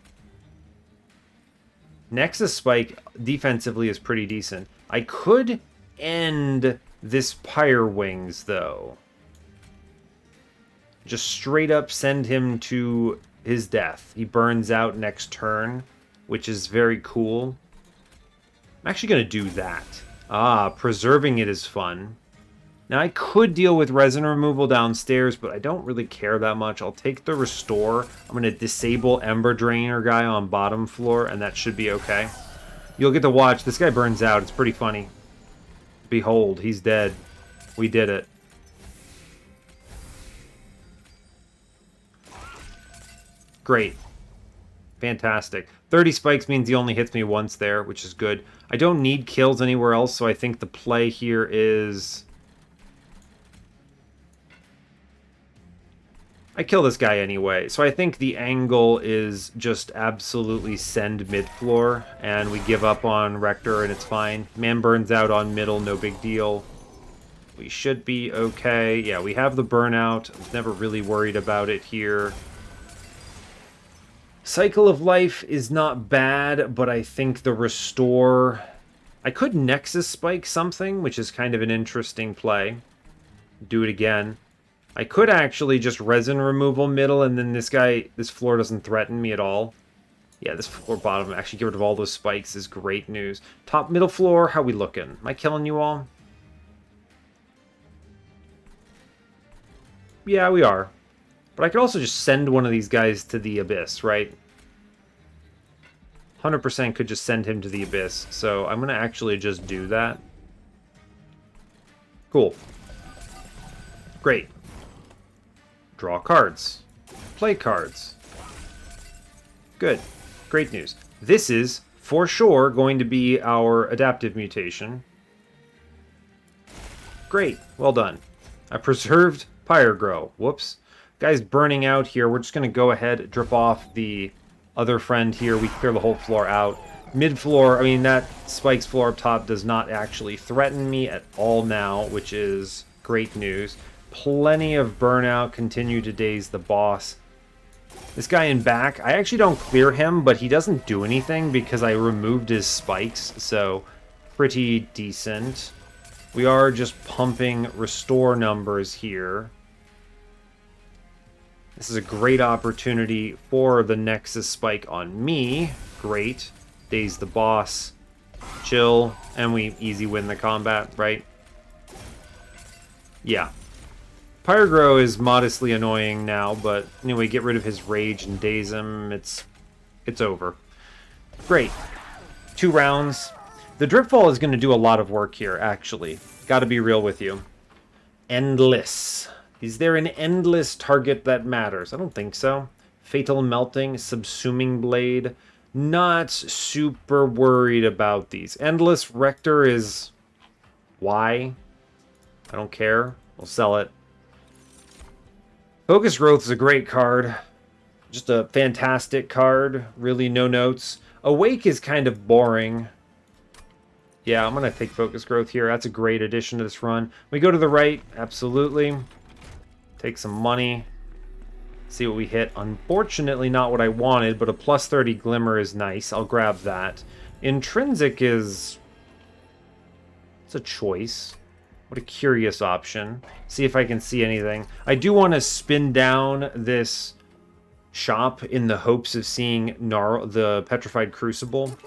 Nexus Spike defensively is pretty decent. I could end this Pyre Wings, though. Just straight up send him to his death. He burns out next turn, which is very cool. I'm actually going to do that. Ah, preserving it is fun. Now, I could deal with resin removal downstairs, but I don't really care that much. I'll take the Restore. I'm going to disable Ember Drainer guy on bottom floor, and that should be okay. You'll get to watch. This guy burns out. It's pretty funny. Behold, he's dead. We did it. Great. Fantastic. 30 spikes means he only hits me once there, which is good. I don't need kills anywhere else, so I think the play here is... I kill this guy anyway. So I think the angle is just absolutely send mid-floor, and we give up on Rector, and it's fine. Man burns out on middle, no big deal. We should be okay. Yeah, we have the burnout. I was never really worried about it here. Cycle of Life is not bad, but I think the Restore... I could Nexus Spike something, which is kind of an interesting play. Do it again. I could actually just resin removal middle, and then this floor doesn't threaten me at all. Yeah, this floor bottom, actually get rid of all those spikes is great news. Top middle floor, how we looking? Am I killing you all? Yeah, we are. But I could also just send one of these guys to the Abyss, right? 100% could just send him to the Abyss, so I'm going to actually just do that. Cool. Great. Draw cards. Play cards. Good. Great news. This is, for sure, going to be our adaptive mutation. Great. Well done. I preserved Pyregrow. Whoops. Guy's burning out here. We're just going to go ahead, drip off the other friend here. We clear the whole floor out. Mid-floor, I mean, that Spike's floor up top does not actually threaten me at all now, which is great news. Plenty of burnout, continue to daze the boss. This guy in back, I actually don't clear him, but he doesn't do anything because I removed his spikes, so pretty decent. We are just pumping restore numbers here. This is a great opportunity for the Nexus Spike on me. Great. Daze the boss. Chill. And we easy win the combat, right? Yeah. Pyregrow is modestly annoying now, but anyway, get rid of his rage and daze him. It's over. Great. 2 rounds. The Dripfall is going to do a lot of work here, actually. Gotta be real with you. Endless. Is there an endless target that matters? I don't think so. Fatal Melting, Subsuming Blade. Not super worried about these. Endless Rector is... Why? I don't care. We'll sell it. Focus Growth is a great card. Just a fantastic card. Really no notes. Awake is kind of boring. Yeah, I'm going to take Focus Growth here. That's a great addition to this run. We go to the right. Absolutely. Take some money. See what we hit. Unfortunately, not what I wanted, but a plus 30 Glimmer is nice. I'll grab that. Intrinsic is... It's a choice. What a curious option. See if I can see anything. I do want to spin down this shop in the hopes of seeing the Petrified Crucible.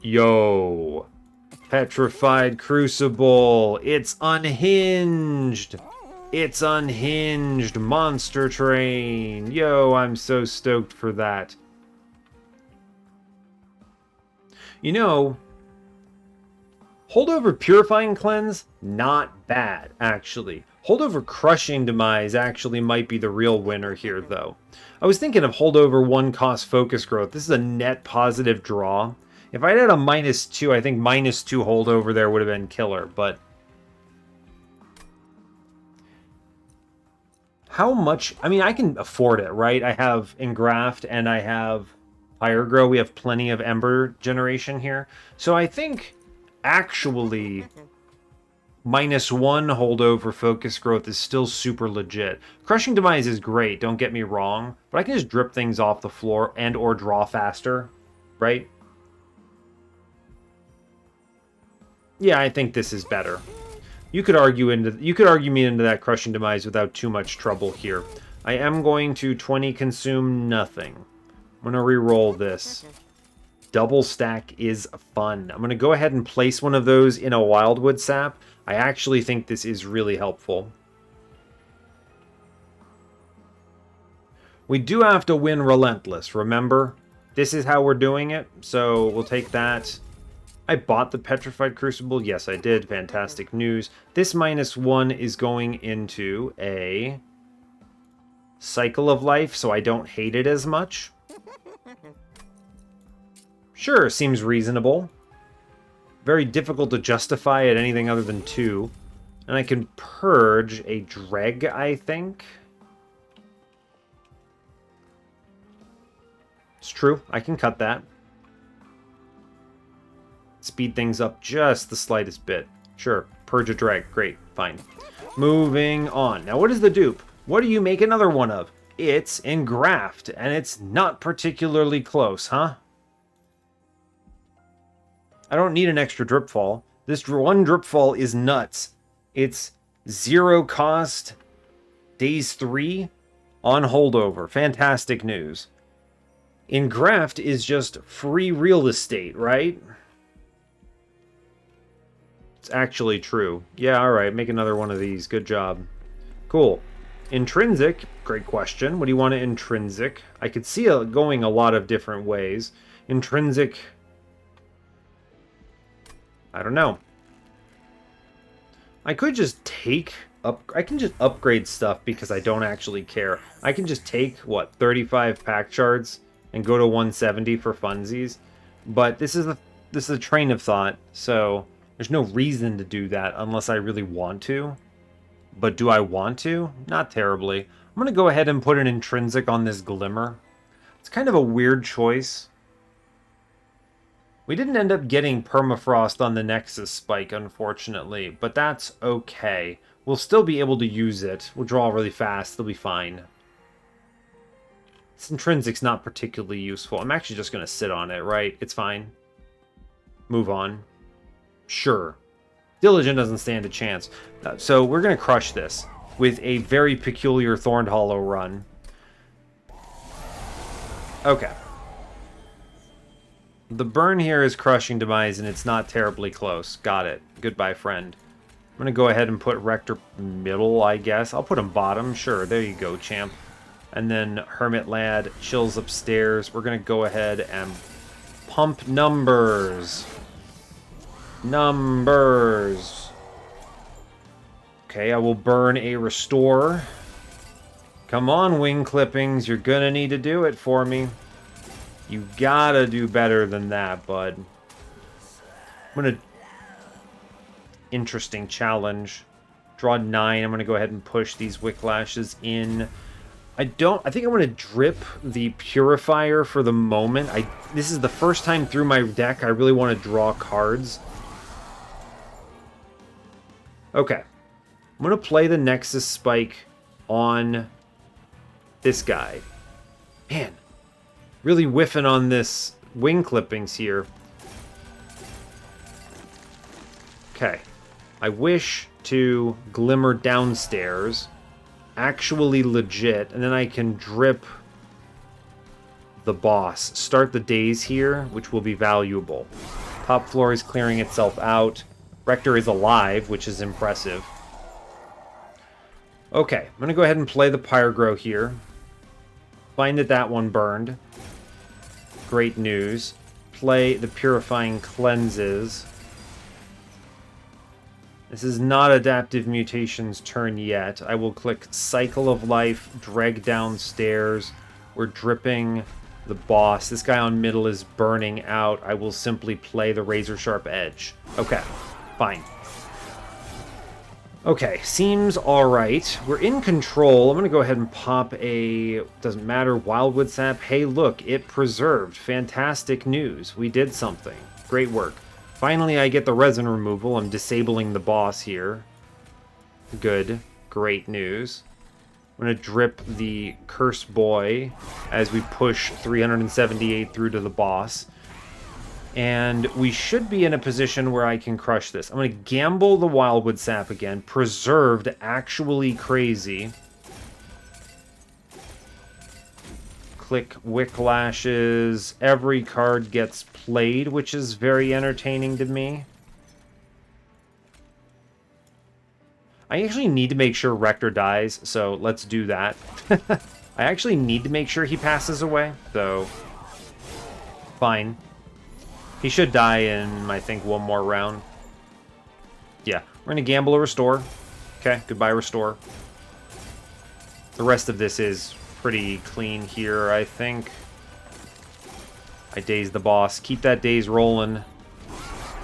Yo. Petrified Crucible. It's unhinged. It's unhinged. Monster Train. Yo, I'm so stoked for that. You know, Holdover Purifying Cleanse, not bad, actually. Holdover Crushing Demise actually might be the real winner here, though. I was thinking of Holdover 1 cost Focus Growth. This is a net positive draw. If I'd had a -2, I think -2 Holdover there would have been killer, but... How much... I mean, I can afford it, right? I have Engraft and I have Pyregrow. We have plenty of Ember generation here. So I think... Actually, -1 holdover Focus Growth is still super legit. Crushing Demise is great, don't get me wrong, but I can just drip things off the floor and or draw faster, right? Yeah, I think this is better. You could argue me into that Crushing Demise without too much trouble here. I am going to 20 consume nothing. I'm going to re-roll this. Double stack is fun. I'm going to go ahead and place one of those in a Wildwood Sap. I actually think this is really helpful. We do have to win Relentless, remember? This is how we're doing it, so we'll take that. I bought the Petrified Crucible. Yes, I did. Fantastic news. This -1 is going into a Cycle of Life, so I don't hate it as much. Sure, seems reasonable. Very difficult to justify at anything other than 2. And I can purge a Dreg, I think. It's true. I can cut that. Speed things up just the slightest bit. Sure. Purge a drag. Great. Fine. Moving on. Now, what is the dupe? What do you make another one of? It's Engraft, and it's not particularly close, huh? I don't need an extra drip fall. This one drip fall is nuts. It's 0 cost, days 3 on holdover. Fantastic news. Engraft is just free real estate, right? It's actually true. Yeah, alright, make another one of these. Good job. Cool. Intrinsic, great question. What do you want to intrinsic? I could see it going a lot of different ways. Intrinsic, I don't know. I could just take up. I can just upgrade stuff because I don't actually care. I can just take what 35 pack shards and go to 170 for funsies. But this is a train of thought, so there's no reason to do that unless I really want to. But do I want to? Not terribly. I'm gonna go ahead and put an intrinsic on this glimmer. It's kind of a weird choice. We didn't end up getting permafrost on the Nexus spike, unfortunately, but that's okay. We'll still be able to use it. We'll draw really fast. It'll be fine. This intrinsic's not particularly useful. I'm actually just going to sit on it, right? It's fine. Move on. Sure. Diligent doesn't stand a chance. So we're going to crush this with a very peculiar Thorned Hollow run. Okay. The burn here is Crushing Demise, and it's not terribly close. Got it. Goodbye, friend. I'm going to go ahead and put Rector middle, I guess. I'll put him bottom. Sure, there you go, champ. And then Hermit Lad chills upstairs. We're going to go ahead and pump numbers. Numbers. Okay, I will burn a Restore. Come on, Wing Clippings. You're going to need to do it for me. You gotta do better than that, bud. I'm gonna... Interesting challenge. Draw 9. I'm gonna go ahead and push these Wicklashes in. I think I'm gonna drip the Purifier for the moment. This is the first time through my deck I really want to draw cards. Okay. I'm gonna play the Nexus Spike on this guy. Man. Really whiffing on this Wing Clippings here. Okay. I wish to Glimmer downstairs. Actually legit. And then I can drip the boss. Start the days here, which will be valuable. Top floor is clearing itself out. Rector is alive, which is impressive. Okay. I'm going to go ahead and play the Pyrogrow here. Find that one burned. Great news. Play the Purifying Cleanses. This is not Adaptive Mutation's turn yet. I will click Cycle of Life, drag downstairs. We're dripping the boss. This guy on middle is burning out. I will simply play the Razor Sharp Edge. Okay, fine. Okay, seems alright. We're in control. I'm going to go ahead and pop a... Doesn't matter, Wildwood Sap. Hey, look, it preserved. Fantastic news. We did something. Great work. Finally, I get the resin removal. I'm disabling the boss here. Good. Great news. I'm going to drip the Curse Boy as we push 378 through to the boss. And we should be in a position where I can crush this. I'm going to gamble the Wildwood Sap again. Preserved, actually crazy. Click Wicklashes. Every card gets played, which is very entertaining to me. I actually need to make sure Rector dies, so let's do that. I actually need to make sure he passes away, so... Fine. He should die in, I think, one more round. Yeah, we're going to gamble a Restore. Okay, goodbye Restore. The rest of this is pretty clean here, I think. I daze the boss. Keep that daze rolling.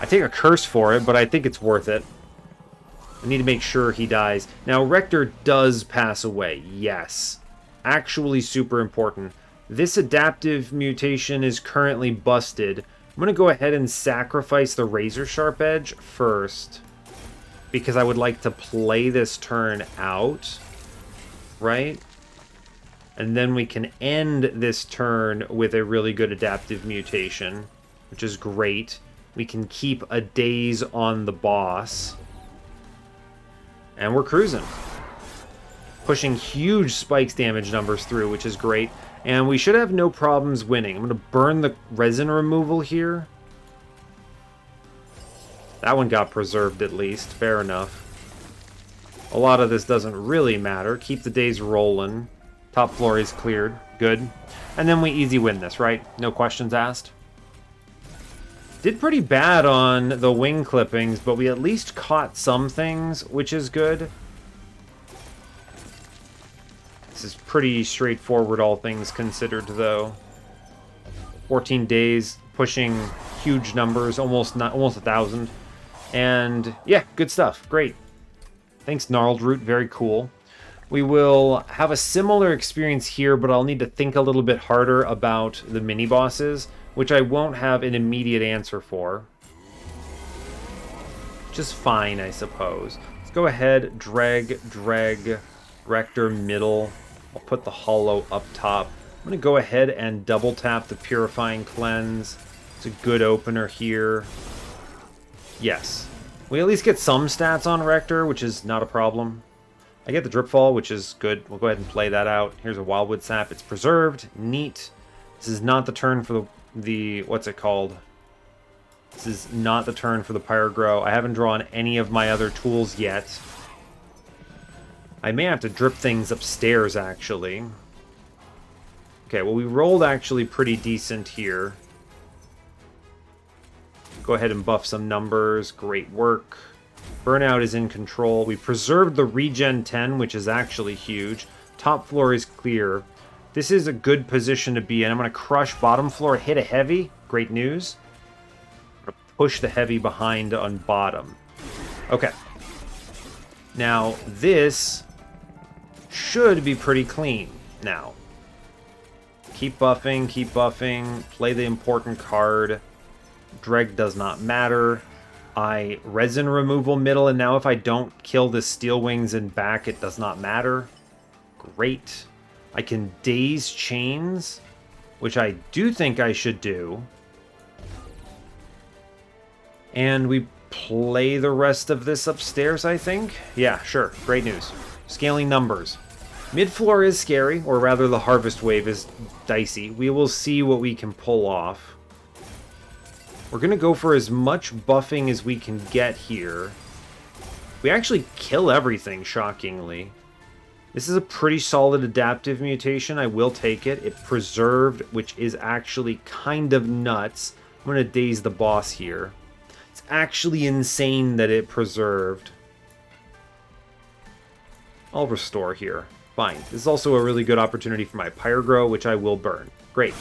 I take a curse for it, but I think it's worth it. I need to make sure he dies. Now, Rector does pass away, yes. Actually super important. This adaptive mutation is currently busted. I'm going to go ahead and sacrifice the Razor Sharp Edge first, because I would like to play this turn out, right? And then we can end this turn with a really good adaptive mutation, which is great. We can keep a daze on the boss. And we're cruising. Pushing huge spikes damage numbers through, which is great. And we should have no problems winning. I'm going to burn the resin removal here. That one got preserved at least. Fair enough. A lot of this doesn't really matter. Keep the days rolling. Top floor is cleared. Good. And then we easy win this, right? No questions asked. Did pretty bad on the wing clippings, but we at least caught some things, which is good. This is pretty straightforward, all things considered, though. 14 days, pushing huge numbers, almost 1,000. And yeah, good stuff. Great. Thanks, Gnarled Root. Very cool. We will have a similar experience here, but I'll need to think a little bit harder about the mini-bosses, which I won't have an immediate answer for. Just fine, I suppose. Let's go ahead, drag, Rector middle. I'll put the hollow up top. I'm going to go ahead and double tap the Purifying Cleanse. It's a good opener here. Yes. We at least get some stats on Rector, which is not a problem. I get the Dripfall, which is good. We'll go ahead and play that out. Here's a Wildwood Sap. It's preserved. Neat. This is not the turn for the what's it called? This is not the turn for the Pyrogrow. I haven't drawn any of my other tools yet. I may have to drip things upstairs, actually. Okay, well, we rolled actually pretty decent here. Go ahead and buff some numbers. Great work. Burnout is in control. We preserved the Regen 10, which is actually huge. Top floor is clear. This is a good position to be in. I'm going to crush bottom floor, hit a heavy. Great news. I'm going to push the heavy behind on bottom. Okay. Now, this should be pretty clean now. Keep buffing, play the important card. Dreg does not matter. I resin removal middle, and now if I don't kill the Steel Wings and back, it does not matter. Great. I can daze chains, which I do think I should do. And we play the rest of this upstairs, I think? Yeah, sure. Great news. Scaling numbers. Mid-floor is scary, or rather the Harvest Wave is dicey. We will see what we can pull off. We're going to go for as much buffing as we can get here. We actually kill everything, shockingly. This is a pretty solid adaptive mutation. I will take it. It preserved, which is actually kind of nuts. I'm going to daze the boss here. It's actually insane that it preserved. I'll restore here. Fine. This is also a really good opportunity for my Pyrogrow, which I will burn. Great.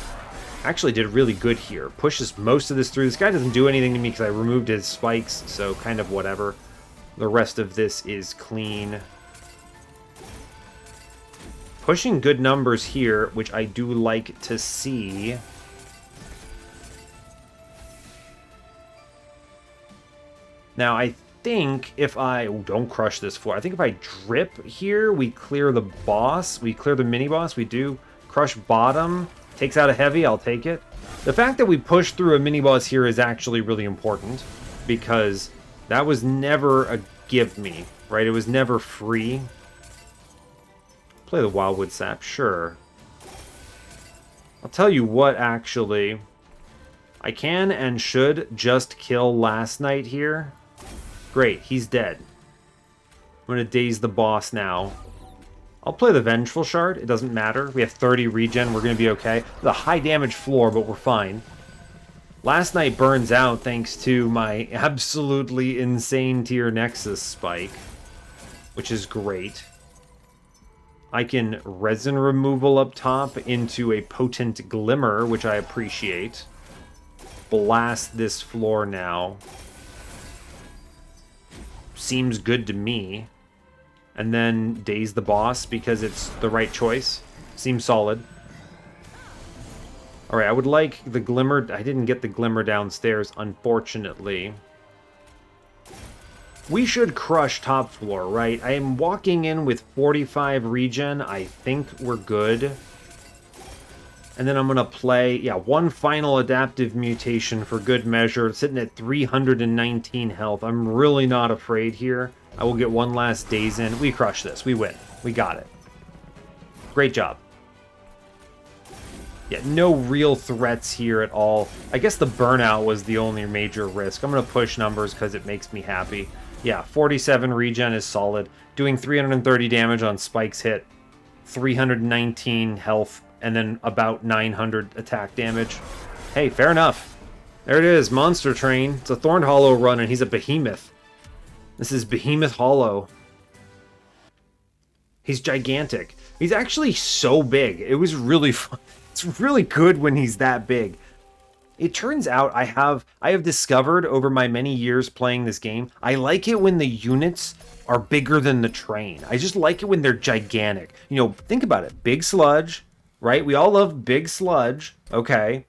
Actually did really good here. Pushes most of this through. This guy doesn't do anything to me because I removed his spikes, so kind of whatever. The rest of this is clean. Pushing good numbers here, which I do like to see. Now, I think if I... Oh, don't crush this floor. I think if I drip here, we clear the boss. We clear the mini-boss. We do crush bottom. Takes out a heavy, I'll take it. The fact that we push through a mini-boss here is actually really important, because that was never a give me, right? It was never free. Play the Wildwood Sap, sure. I'll tell you what, actually. I can and should just kill Last Night here. Great, he's dead. I'm going to daze the boss now. I'll play the Vengeful Shard. It doesn't matter. We have 30 regen. We're going to be okay. The high damage floor, but we're fine. Last Night burns out thanks to my absolutely insane tier Nexus spike, which is great. I can resin removal up top into a potent glimmer, which I appreciate. Blast this floor now. Seems good to me. And then daze the boss because it's the right choice. Seems solid. All right, I would like the Glimmer. I didn't get the Glimmer downstairs, unfortunately. We should crush top floor, right? I am walking in with 45 regen. I think we're good. And then I'm going to play, yeah, one final adaptive mutation for good measure, sitting at 319 health. I'm really not afraid here. I will get one last daze in. We crush this. We win. We got it. Great job. Yeah, no real threats here at all. I guess the burnout was the only major risk. I'm going to push numbers because it makes me happy. Yeah, 47 regen is solid. Doing 330 damage on Spike's hit. 319 health, and then about 900 attack damage. Hey, fair enough. There it is, Monster Train. It's a Thorn Hollow run, and he's a Behemoth. This is Behemoth Hollow. He's gigantic. He's actually so big. It was really fun. It's really good when he's that big. It turns out I have discovered over my many years playing this game, I like it when the units are bigger than the train. I just like it when they're gigantic. You know, think about it. Big Sludge, right? We all love Big Sludge, okay?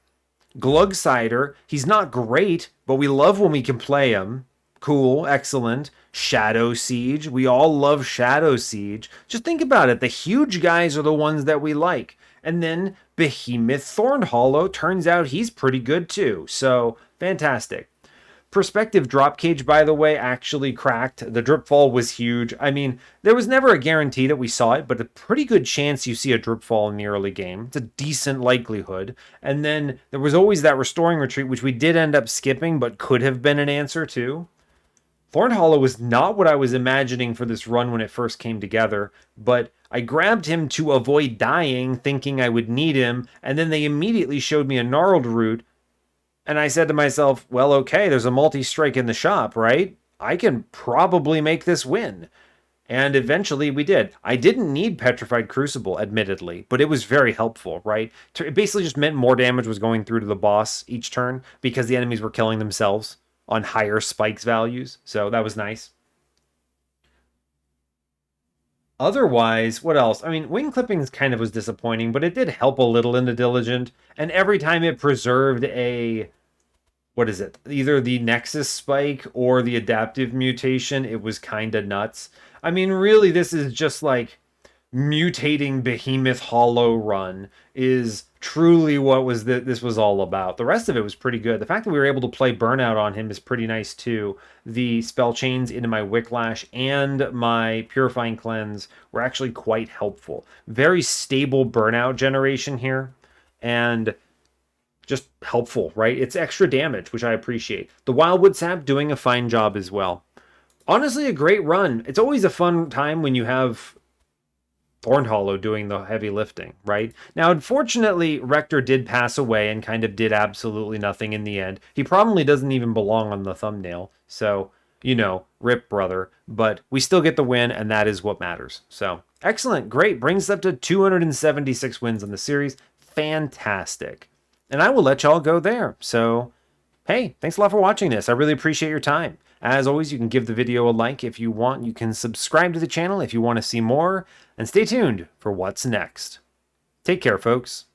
Glug Cider, he's not great, but we love when we can play him. Cool, excellent. Shadow Siege, we all love Shadow Siege. Just think about it. The huge guys are the ones that we like. And then Behemoth Thorn Hollow, turns out he's pretty good too. So, fantastic. Perspective drop cage, by the way, actually cracked. The drip fall was huge. I mean, there was never a guarantee that we saw it, but a pretty good chance you see a drip fall in the early game. It's a decent likelihood. And then there was always that restoring retreat, which we did end up skipping, but could have been an answer too. Thorn Hollow was not what I was imagining for this run when it first came together, but I grabbed him to avoid dying, thinking I would need him, and then they immediately showed me a gnarled root, and I said to myself, well, okay, there's a multi-strike in the shop, right? I can probably make this win. And eventually we did. I didn't need Petrified Crucible, admittedly, but it was very helpful, right? It basically just meant more damage was going through to the boss each turn because the enemies were killing themselves on higher spikes values, so that was nice. Otherwise, what else? I mean, wing clippings kind of was disappointing, but it did help a little in the Diligent, and every time it preserved a, what is it? Either the Nexus spike or the adaptive mutation, it was kind of nuts. I mean, really, this is just like mutating Behemoth Hollow run is truly what was this was all about. The rest of it was pretty good. The fact that we were able to play Burnout on him is pretty nice too. The spell chains into my Wicklash and my Purifying Cleanse were actually quite helpful. Very stable Burnout generation here, and just helpful, right? It's extra damage, which I appreciate. The Wildwood Sap doing a fine job as well. Honestly, a great run. It's always a fun time when you have Thorn Hollow doing the heavy lifting, right? Now, unfortunately, Rector did pass away and kind of did absolutely nothing in the end. He probably doesn't even belong on the thumbnail, so, you know, rip, brother. But we still get the win, and that is what matters. So, excellent, great. Brings us up to 276 wins on the series. Fantastic. And I will let y'all go there. So, hey, thanks a lot for watching this. I really appreciate your time. As always, you can give the video a like if you want. You can subscribe to the channel if you want to see more. And stay tuned for what's next. Take care, folks.